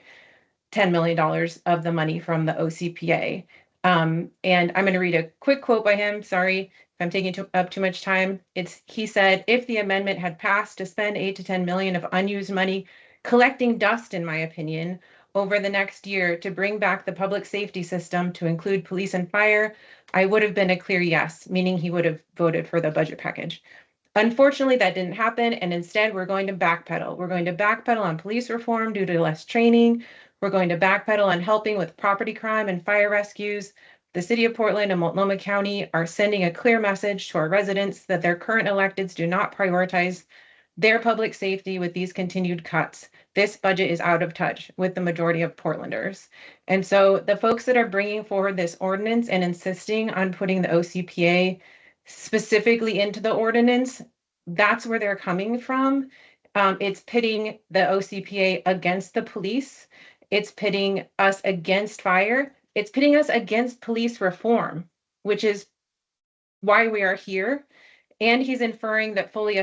$10 million of the money from the OCPA. And I'm going to read a quick quote by him. Sorry if I'm taking up too much time. He said, if the amendment had passed to spend 8 to 10 million of unused money collecting dust, in my opinion, over the next year to bring back the public safety system to include police and fire, I would have been a clear yes, meaning he would have voted for the budget package. Unfortunately, that didn't happen, and instead we're going to backpedal. We're going to backpedal on police reform due to less training. We're going to backpedal on helping with property crime and fire rescues. The city of Portland and Multnomah County are sending a clear message to our residents that their current electeds do not prioritize their public safety with these continued cuts. This budget is out of touch with the majority of Portlanders. And so the folks that are bringing forward this ordinance and insisting on putting the OCPA specifically into the ordinance, that's where they're coming from. It's pitting the OCPA against the police. It's pitting us against fire. It's pitting us against police reform, which is why we are here. And he's inferring that fully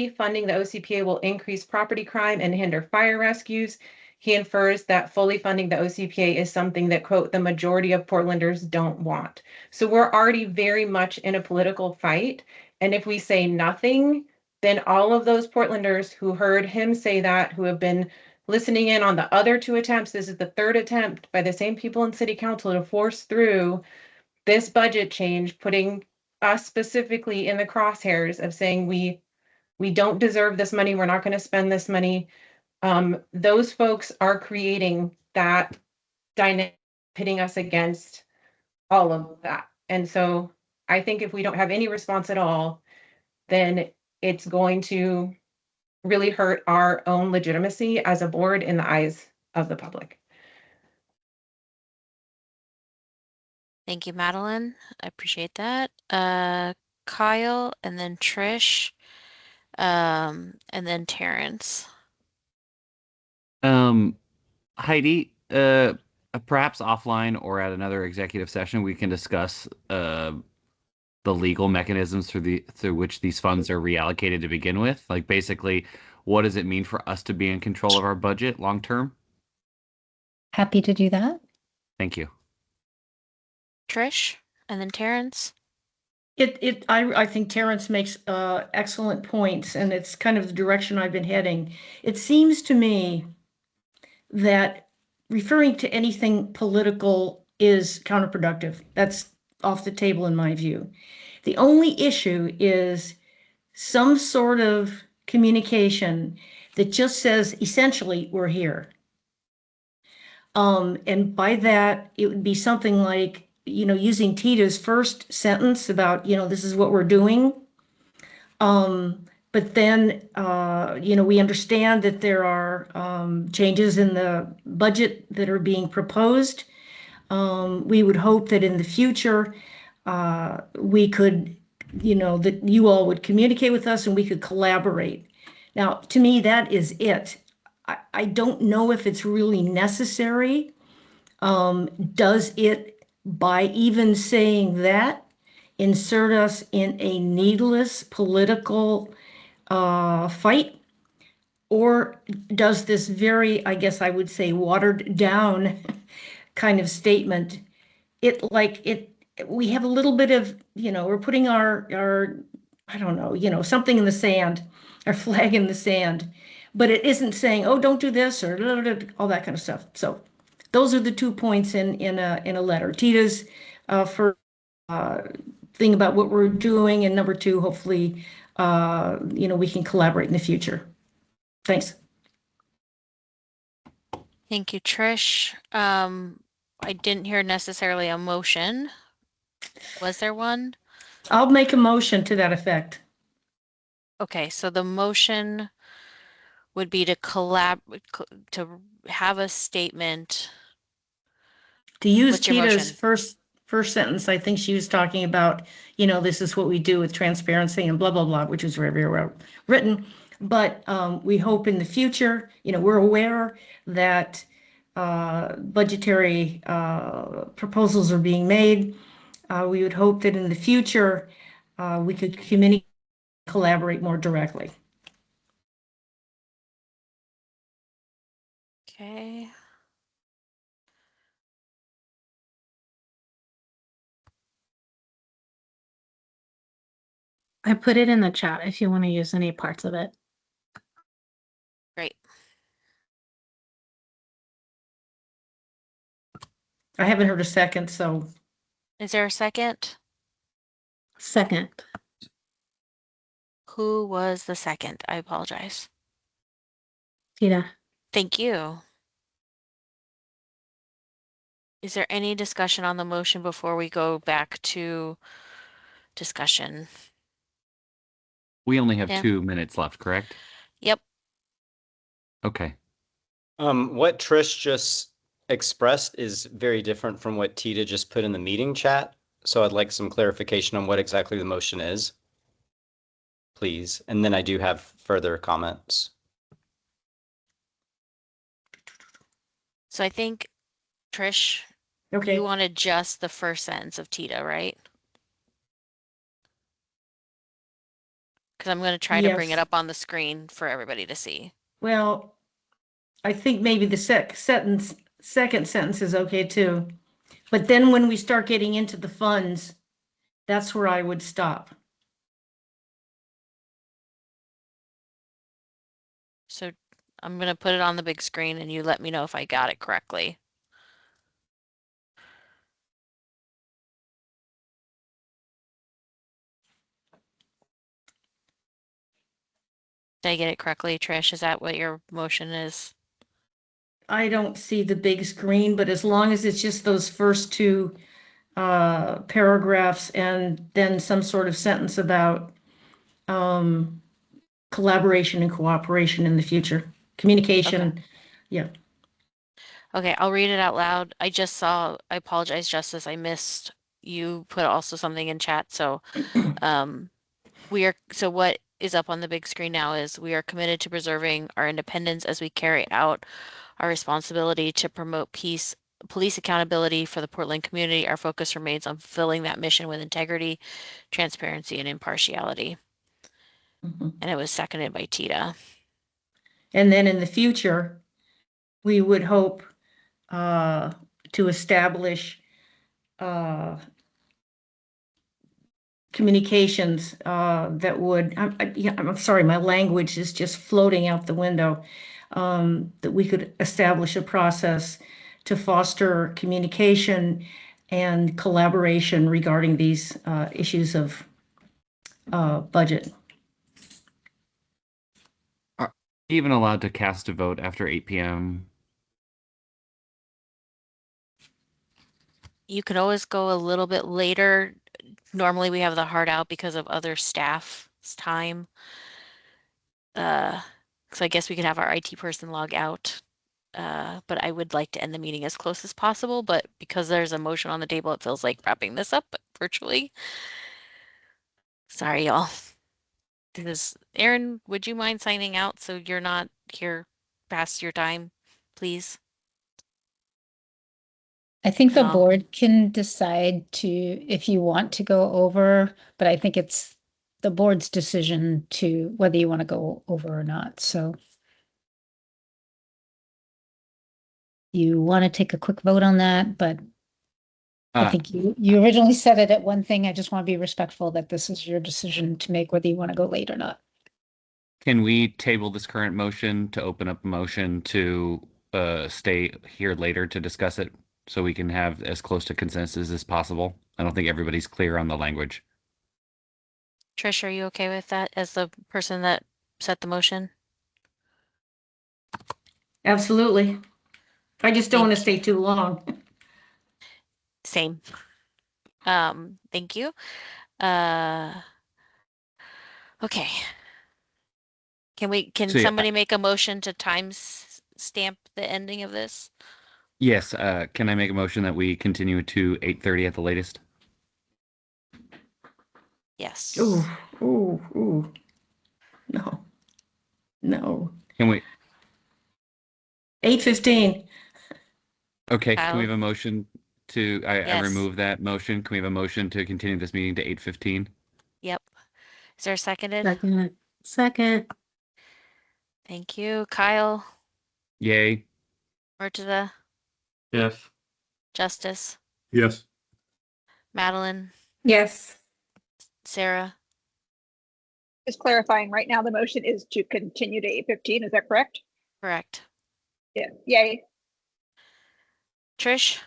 funding the OCPA will increase property crime and hinder fire rescues. he infers that fully funding the OCPA is something that, quote, the majority of Portlanders don't want. So we're already very much in a political fight. And if we say nothing, then all of those Portlanders who heard him say that, who have been listening in on the other 2 attempts, this is the 3rd attempt by the same people in city council to force through this budget change, putting us specifically in the crosshairs of saying we don't deserve this money, we're not going to spend this money. Those folks are creating that dynamic, pitting us against all of that. And so I think if we don't have any response at all, then it's going to really hurt our own legitimacy as a board in the eyes of the public. Thank you, Madeline. I appreciate that. Kyle, and then Trish, and then Terrence. Heidi, perhaps offline or at another executive session, we can discuss the legal mechanisms through which these funds are reallocated to begin with. Like basically, what does it mean for us to be in control of our budget long term? Happy to do that. Thank you. Trish, and then Terrence. I think Terrence makes excellent points, and it's kind of the direction I've been heading. It seems to me that referring to anything political is counterproductive. That's off the table in my view. The only issue is some sort of communication that just says essentially we're here. And by that, it would be something like, using Tita's first sentence about, this is what we're doing. But then, we understand that there are changes in the budget that are being proposed. We would hope that in the future, we could, that you all would communicate with us and we could collaborate. Now, to me, that is it. I don't know if it's really necessary. Does it, by even saying that, insert us in a needless political fight? Or does this very, I guess I would say, watered down kind of statement, we have a little bit of, we're putting our, I don't know, something in the sand, our flag in the sand, but it isn't saying, oh, don't do this or all that kind of stuff. So those are the 2 points in a letter. Tita's for thing about what we're doing, and number 2, hopefully, we can collaborate in the future. Thanks. Thank you, Trish. I didn't hear necessarily a motion. Was there one? I'll make a motion to that effect. Okay, so the motion would be to to have a statement. To use What's your Tita's motion? first sentence, I think she was talking about, this is what we do with transparency and blah, blah, blah, which is very, very well written. But we hope in the future, we're aware that budgetary proposals are being made. We would hope that in the future, we could communicate, collaborate more directly. Okay. I put it in the chat if you want to use any parts of it. Great. I haven't heard a second, so. Is there a second? Second. Who was the second? I apologize. Tita. Thank you. Is there any discussion on the motion before we go back to discussion? We only have Yeah. 2 minutes left, correct? Yep. Okay. What Trish just expressed is very different from what Tita just put in the meeting chat. So I'd like some clarification on what exactly the motion is, please. And then I do have further comments. So I think, Trish, okay, you wanted just the first sentence of Tita, right? Because I'm going to try to bring it Yes. up on the screen for everybody to see. Well, I think maybe the second sentence is okay too. But then when we start getting into the funds, that's where I would stop. So I'm going to put it on the big screen and you let me know if I got it correctly. Did I get it correctly, Trish? Is that what your motion is? I don't see the big screen, but as long as it's just those first two paragraphs and then some sort of sentence about collaboration and cooperation in the future, communication. Okay. Yeah. Okay, I'll read it out loud. I just saw, I apologize, Justice, I missed you put also something in chat. So so what is up on the big screen now is we are committed to preserving our independence as we carry out our responsibility to promote peace, police accountability for the Portland community. Our focus remains on fulfilling that mission with integrity, transparency, and impartiality. And it was seconded by Tita. And then in the future, we would hope to establish communications that would, I'm sorry, my language is just floating out the window, that we could establish a process to foster communication and collaboration regarding these issues of budget. Are you even allowed to cast a vote after 8 p.m.? You can always go a little bit later. Normally we have the hard out because of other staff's time. So I guess we could have our IT person log out. But I would like to end the meeting as close as possible, but because there's a motion on the table, it feels like wrapping this up virtually. Sorry, y'all. Aaron, would you mind signing out so you're not here past your time, please? I think the And board can decide to, if you want to go over, but I think it's the board's decision to whether you want to go over or not. So you want to take a quick vote on that, but I think you originally said it at one thing. I just want to be respectful that this is your decision to make whether you want to go late or not. Can we table this current motion to open up a motion to stay here later to discuss it so we can have as close to consensus as possible? I don't think everybody's clear on the language. Trish, are you okay with that as the person that set the motion? Absolutely. I just don't want to stay too long. Same. Thank you. Okay. Can So, somebody make a motion to stamp the ending of this? yes, can I make a motion that we continue to 8:30 at the latest? Yes. Ooh, ooh, ooh. No. No. Can we? 8:15. Okay, can we Kyle? have a motion to, I Yes. remove that motion. Can we have a motion to continue this meeting to 8:15? Yep. Is there a seconded? Second. Thank you. Kyle? Yay. Murtaza? Yes. Justice? Yes. Madeline? Yes. Sarah? Just clarifying, right now the motion is to continue to 8:15, is that correct? Correct. Yeah, yay. Trish?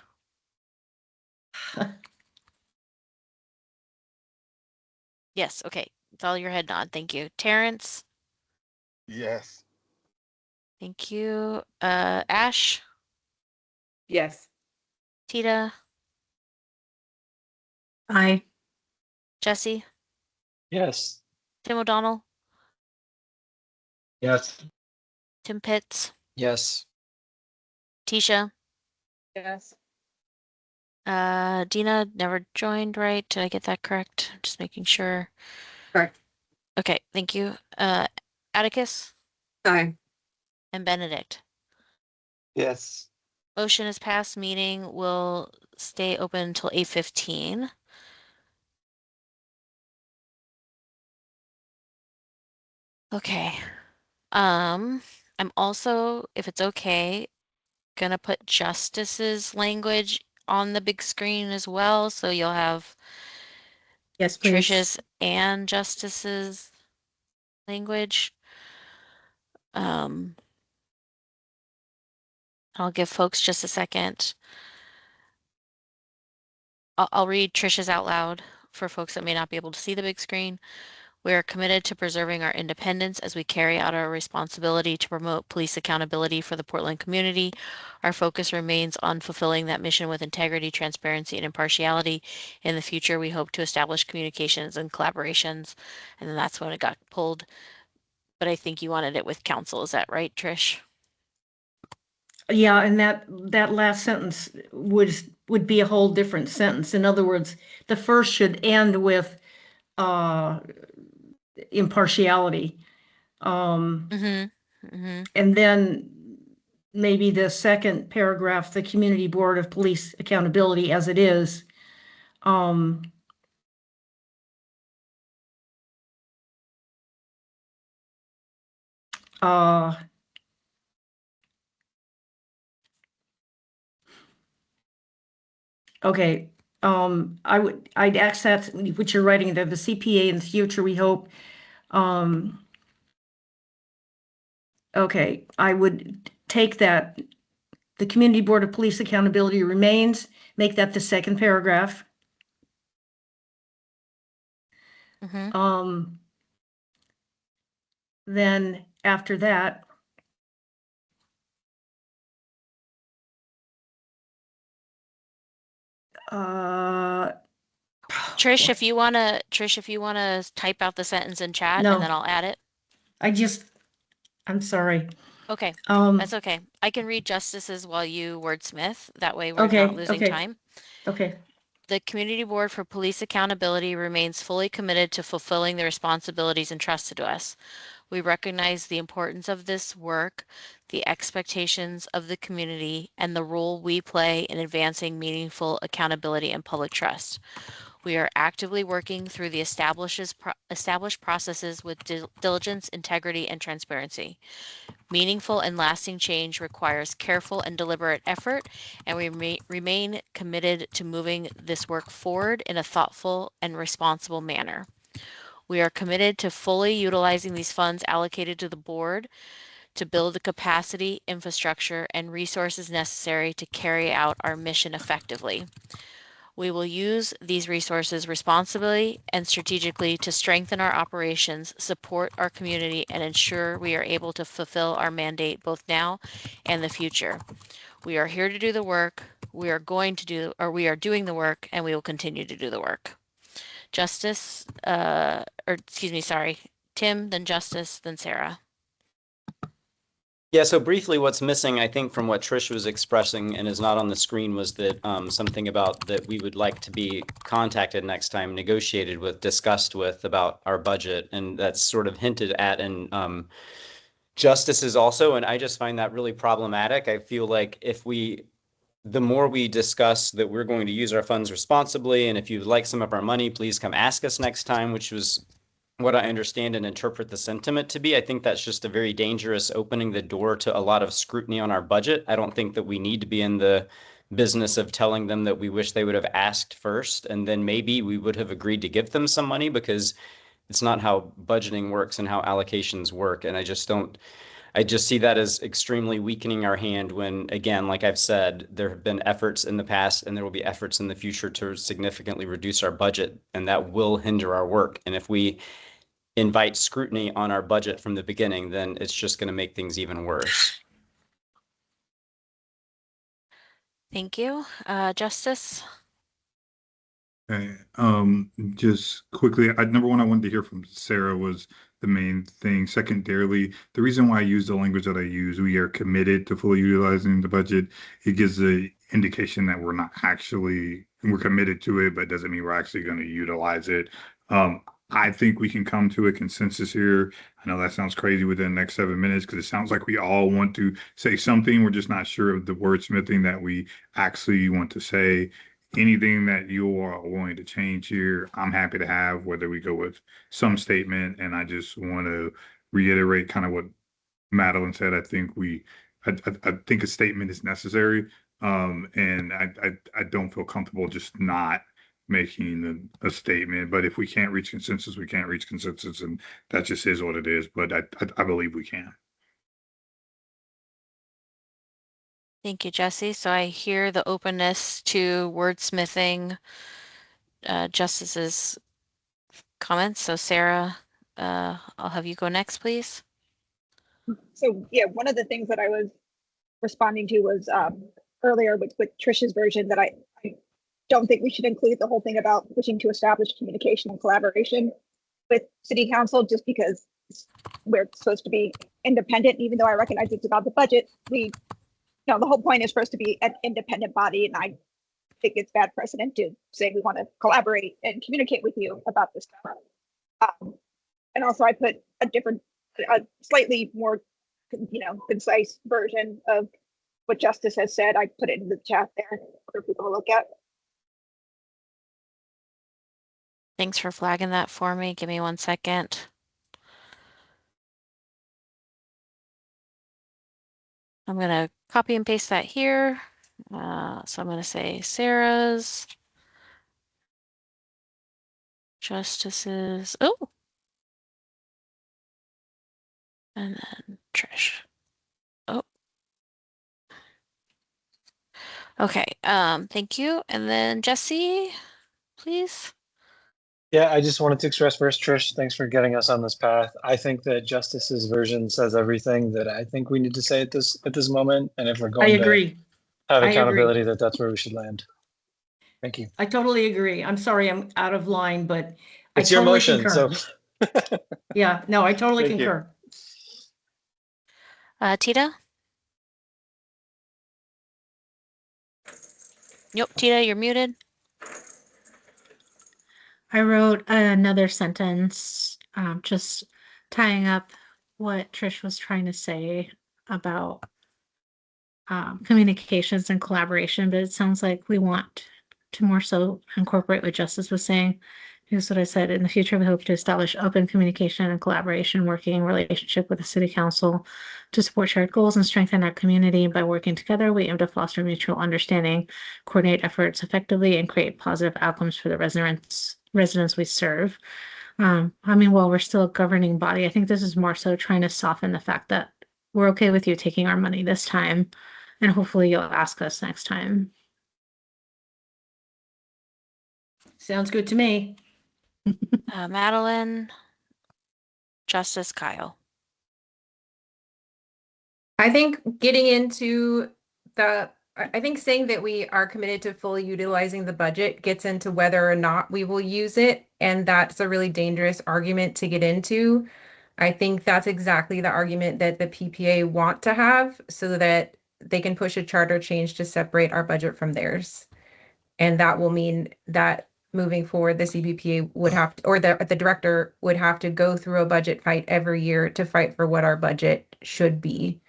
Yes, okay. It's all your head nod. Thank you. Terrence? Yes. Thank you. Ash? Yes. Tita? Aye. Jesse? Yes. Tim O'Donnell? Yes. Tim Pitts? Yes. Tisha? Yes. Dina never joined, right? Did I get that correct? Just making sure. Correct. Okay, thank you. Atticus? Aye. And Benedict? Yes. Motion is passed. Meeting will stay open until 8:15. Okay. I'm also, if it's okay, gonna put Justice's language on the big screen as well, so you'll have Yes, please. Trish's and Justice's language. Um, I'll give folks just a second. I'll read Trish's out loud for folks that may not be able to see the big screen. We are committed to preserving our independence as we carry out our responsibility to promote police accountability for the Portland community. Our focus remains on fulfilling that mission with integrity, transparency, and impartiality. In the future, we hope to establish communications and collaborations. And then that's when it got pulled. But I think you wanted it with council. Is that right, Trish? Yeah, and that last sentence would be a whole different sentence. In other words, the first should end with impartiality. And then maybe the second paragraph, the Community Board of Police Accountability as it is. Okay, I'd ask that, what you're writing there, the CPA in the future, we hope. Okay, I would take that, the Community Board of Police Accountability remains, make that the second paragraph. Then after that, Trish, if you wanna type out the sentence in chat No. and then I'll add it. I'm sorry. Okay, that's okay. I can read Justice's while you wordsmith. That way we're not losing time. Okay. The Community Board for Police Accountability remains fully committed to fulfilling the responsibilities entrusted to us. We recognize the importance of this work, the expectations of the community, and the role we play in advancing meaningful accountability and public trust. We are actively working through the established processes with diligence, integrity, and transparency. Meaningful and lasting change requires careful and deliberate effort, and we remain committed to moving this work forward in a thoughtful and responsible manner. We are committed to fully utilizing these funds allocated to the board to build the capacity, infrastructure, and resources necessary to carry out our mission effectively. We will use these resources responsibly and strategically to strengthen our operations, support our community, and ensure we are able to fulfill our mandate both now and the future. We are here to do the work. We are doing the work, and we will continue to do the work. Justice, Tim, then Justice, then Sarah. Yeah, so briefly, what's missing, I think, from what Trish was expressing and is not on the screen was that something about that we would like to be contacted next time, negotiated with, discussed with about our budget. And that's sort of hinted at in Justice's also. And I just find that really problematic. I feel like the more we discuss that we're going to use our funds responsibly, and if you'd like some of our money, please come ask us next time, which was what I understand and interpret the sentiment to be. I think that's just a very dangerous opening the door to a lot of scrutiny on our budget. I don't think that we need to be in the business of telling them that we wish they would have asked first, and then maybe we would have agreed to give them some money, because it's not how budgeting works and how allocations work. And I just see that as extremely weakening our hand when, again, like I've said, there have been efforts in the past and there will be efforts in the future to significantly reduce our budget, and that will hinder our work. And if we invite scrutiny on our budget from the beginning, then it's just going to make things even worse. Thank you. Justice? Okay. Just quickly, number one, I wanted to hear from Sarah was the main thing. Secondarily, the reason why I use the language that I use, we are committed to fully utilizing the budget. It gives the indication that we're committed to it, but doesn't mean we're actually going to utilize it. I think we can come to a consensus here. I know that sounds crazy within the next 7 minutes, because it sounds like we all want to say something. We're just not sure of the wordsmithing that we actually want to say. Anything that you are willing to change here, I'm happy to have, whether we go with some statement. And I just want to reiterate kind of what Madeline said, I think a statement is necessary. And I don't feel comfortable just not making a statement. But if we can't reach consensus, we can't reach consensus, and that just is what it is. But I believe we can. Thank you, Jesse. So I hear the openness to wordsmithing Justice's comments. So Sarah, I'll have you go next, please. So yeah, one of the things that I was responding to was earlier with Trish's version that I don't think we should include the whole thing about wishing to establish communication and collaboration with city council, just because we're supposed to be independent. Even though I recognize it's about the budget, the whole point is for us to be an independent body, and I think it's bad precedent to say we want to collaborate and communicate with you about this stuff. And also I put a slightly more, concise version of what Justice has said. I put it in the chat there for people to look at. Thanks for flagging that for me. Give me 1 second. I'm going to copy and paste that here. So I'm going to say Sarah's, Justice's, oh, and then Trish. Oh, okay. Thank you. And then Jesse, please. Yeah, I just wanted to express first, Trish, thanks for getting us on this path. I think that Justice's version says everything that I think we need to say at this moment. And if we're I going to agree. have I agree. accountability, that's where we should land. Thank you. I totally agree. I'm sorry I'm out of line, but It's I your totally motion, concur. so Yeah, no, I totally Thank you. concur. Tita? Nope, Tita, you're muted. I wrote another sentence, just tying up what Trish was trying to say about communications and collaboration, but it sounds like we want to more so incorporate what Justice was saying. Here's what I said. In the future, we hope to establish open communication and collaboration, working in relationship with the City Council to support shared goals and strengthen our community. By working together, we aim to foster mutual understanding, coordinate efforts effectively, and create positive outcomes for the residents we serve. While we're still a governing body, I think this is more so trying to soften the fact that we're okay with you taking our money this time, and hopefully you'll ask us next time. Sounds good to me. Madeline, Justice, Kyle. I think getting into I think saying that we are committed to fully utilizing the budget gets into whether or not we will use it. And that's a really dangerous argument to get into. I think that's exactly the argument that the PPA want to have so that they can push a charter change to separate our budget from theirs. And that will mean that moving forward, the CBPA would have to, or the director would have to go through a budget fight every year to fight for what our budget should be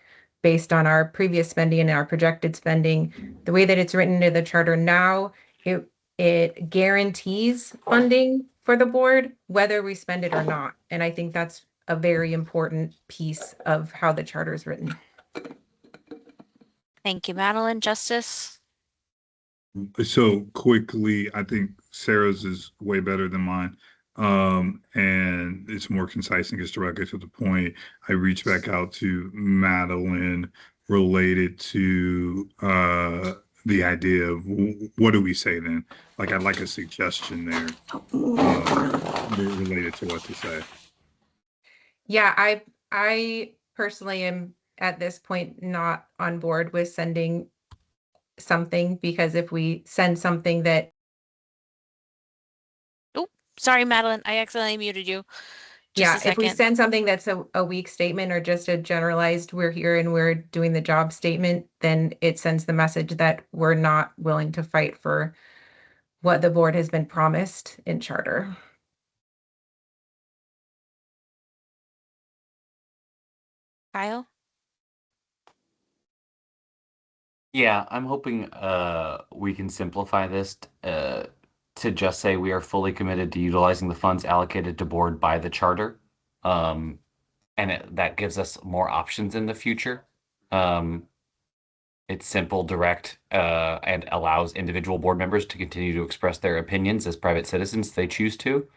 based on our previous spending and our projected spending. The way that it's written into the charter now, it guarantees funding for the board, whether we spend it or not. And I think that's a very important piece of how the charter is written. Thank you, Madeline. Justice? So quickly, I think Sarah's is way better than mine. And it's more concise and gets directly to the point. I reached back out to Madeline related to the idea of what do we say then? Like I'd like a suggestion there related to what to say. Yeah, I personally am at this point not on board with sending something, because if we send something that Sorry, Madeline, I accidentally muted you. Just a if we second. send something that's a weak statement or just a generalized we're here and we're doing the job statement, then it sends the message that we're not willing to fight for what the board has been promised in charter. Kyle? Yeah, I'm hoping we can simplify this to just say we are fully committed to utilizing the funds allocated to board by the charter. and that gives us more options in the future. It's simple, direct, and allows individual board members to continue to express their opinions as private citizens if they choose to.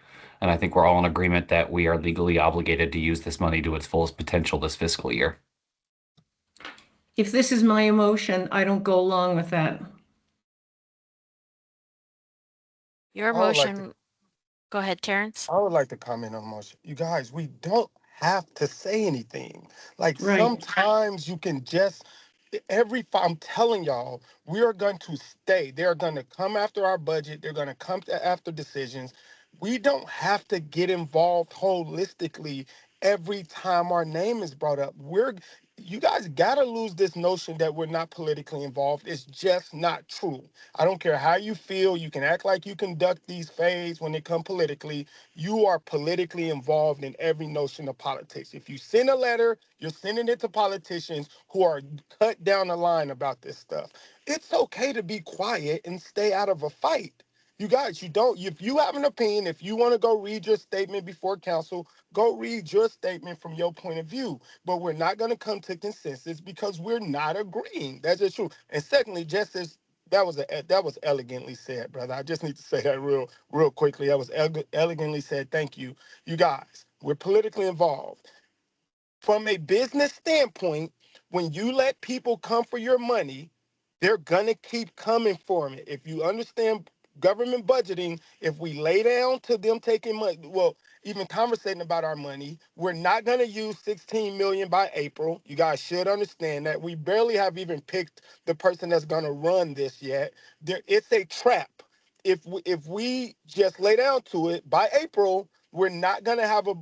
And I think we're all in agreement that we are legally obligated to use this money to its fullest potential this fiscal year. If this is my emotion, I don't go along with that. Your I would like to motion, go ahead, Terrence. I would like to comment on motion. You guys, we don't have to say anything. Like Right. sometimes you can just I'm telling y'all, we are going to stay. They're going to come after our budget. They're going to come after decisions. We don't have to get involved holistically every time our name is brought up. You guys got to lose this notion that we're not politically involved. It's just not true. I don't care how you feel. You can act like you conduct these fades when they come politically. You are politically involved in every notion of politics. If you send a letter, you're sending it to politicians who are cut down the line about this stuff. It's okay to be quiet and stay out of a fight. You guys, if you have an opinion, if you want to go read your statement before council, go read your statement from your point of view. But we're not going to come to consensus because we're not agreeing. That's just true. And secondly, just as that was elegantly said, brother. I just need to say that real quickly. That was elegantly said. Thank you. You guys, we're politically involved. From a business standpoint, when you let people come for your money, they're gonna keep coming for it. If you understand government budgeting, if we lay down to them taking money, well, even conversating about our money, we're not gonna use 16 million by April. You guys should understand that. We barely have even picked the person that's gonna run this yet. It's a trap. If we just lay down to it by April, we're not going to have a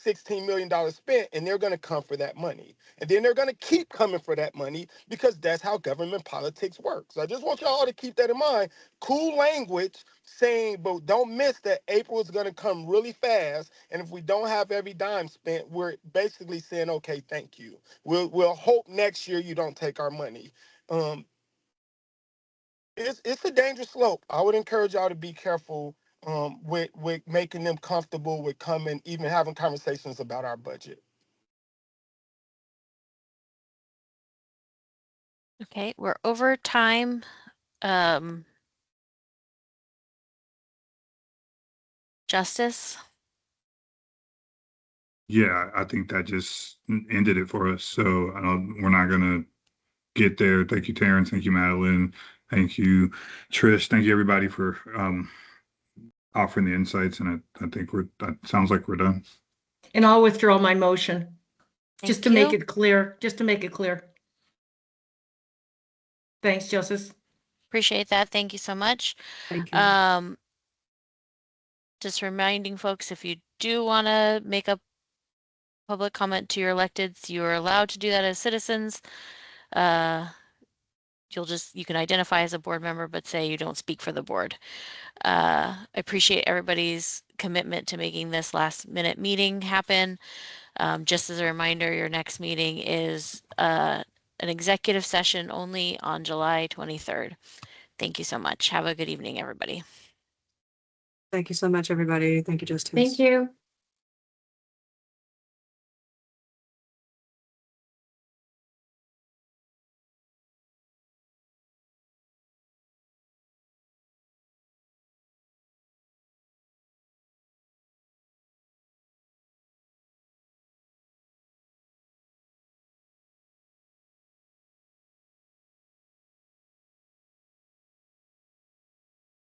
$16 million spent, and they're going to come for that money. And then they're going to keep coming for that money because that's how government politics works. I just want y'all to keep that in mind. Cool language saying, but don't miss that April is going to come really fast. And if we don't have every dime spent, we're basically saying, okay, thank you. We'll hope next year you don't take our money. It's a dangerous slope. I would encourage y'all to be careful with making them comfortable with coming, even having conversations about our budget. Okay, we're over time. Justice? Yeah, I think that just ended it for us. So we're not gonna get there. Thank you, Terrence. Thank you, Madeline. Thank you, Trish. Thank you, everybody, for offering the insights. And I think that sounds like we're done. And I'll withdraw my motion. Just to make you. it clear, Thanks, Justice. Appreciate that. Thank you so much. Thank you. Just reminding folks, if you do want to make a public comment to your electeds, you are allowed to do that as citizens. You can identify as a board member, but say you don't speak for the board. I appreciate everybody's commitment to making this last minute meeting happen. Just as a reminder, your next meeting is an executive session only on July 23rd. Thank you so much. Have a good evening, everybody. Thank you so much, everybody. Thank you, Justice. Thank you.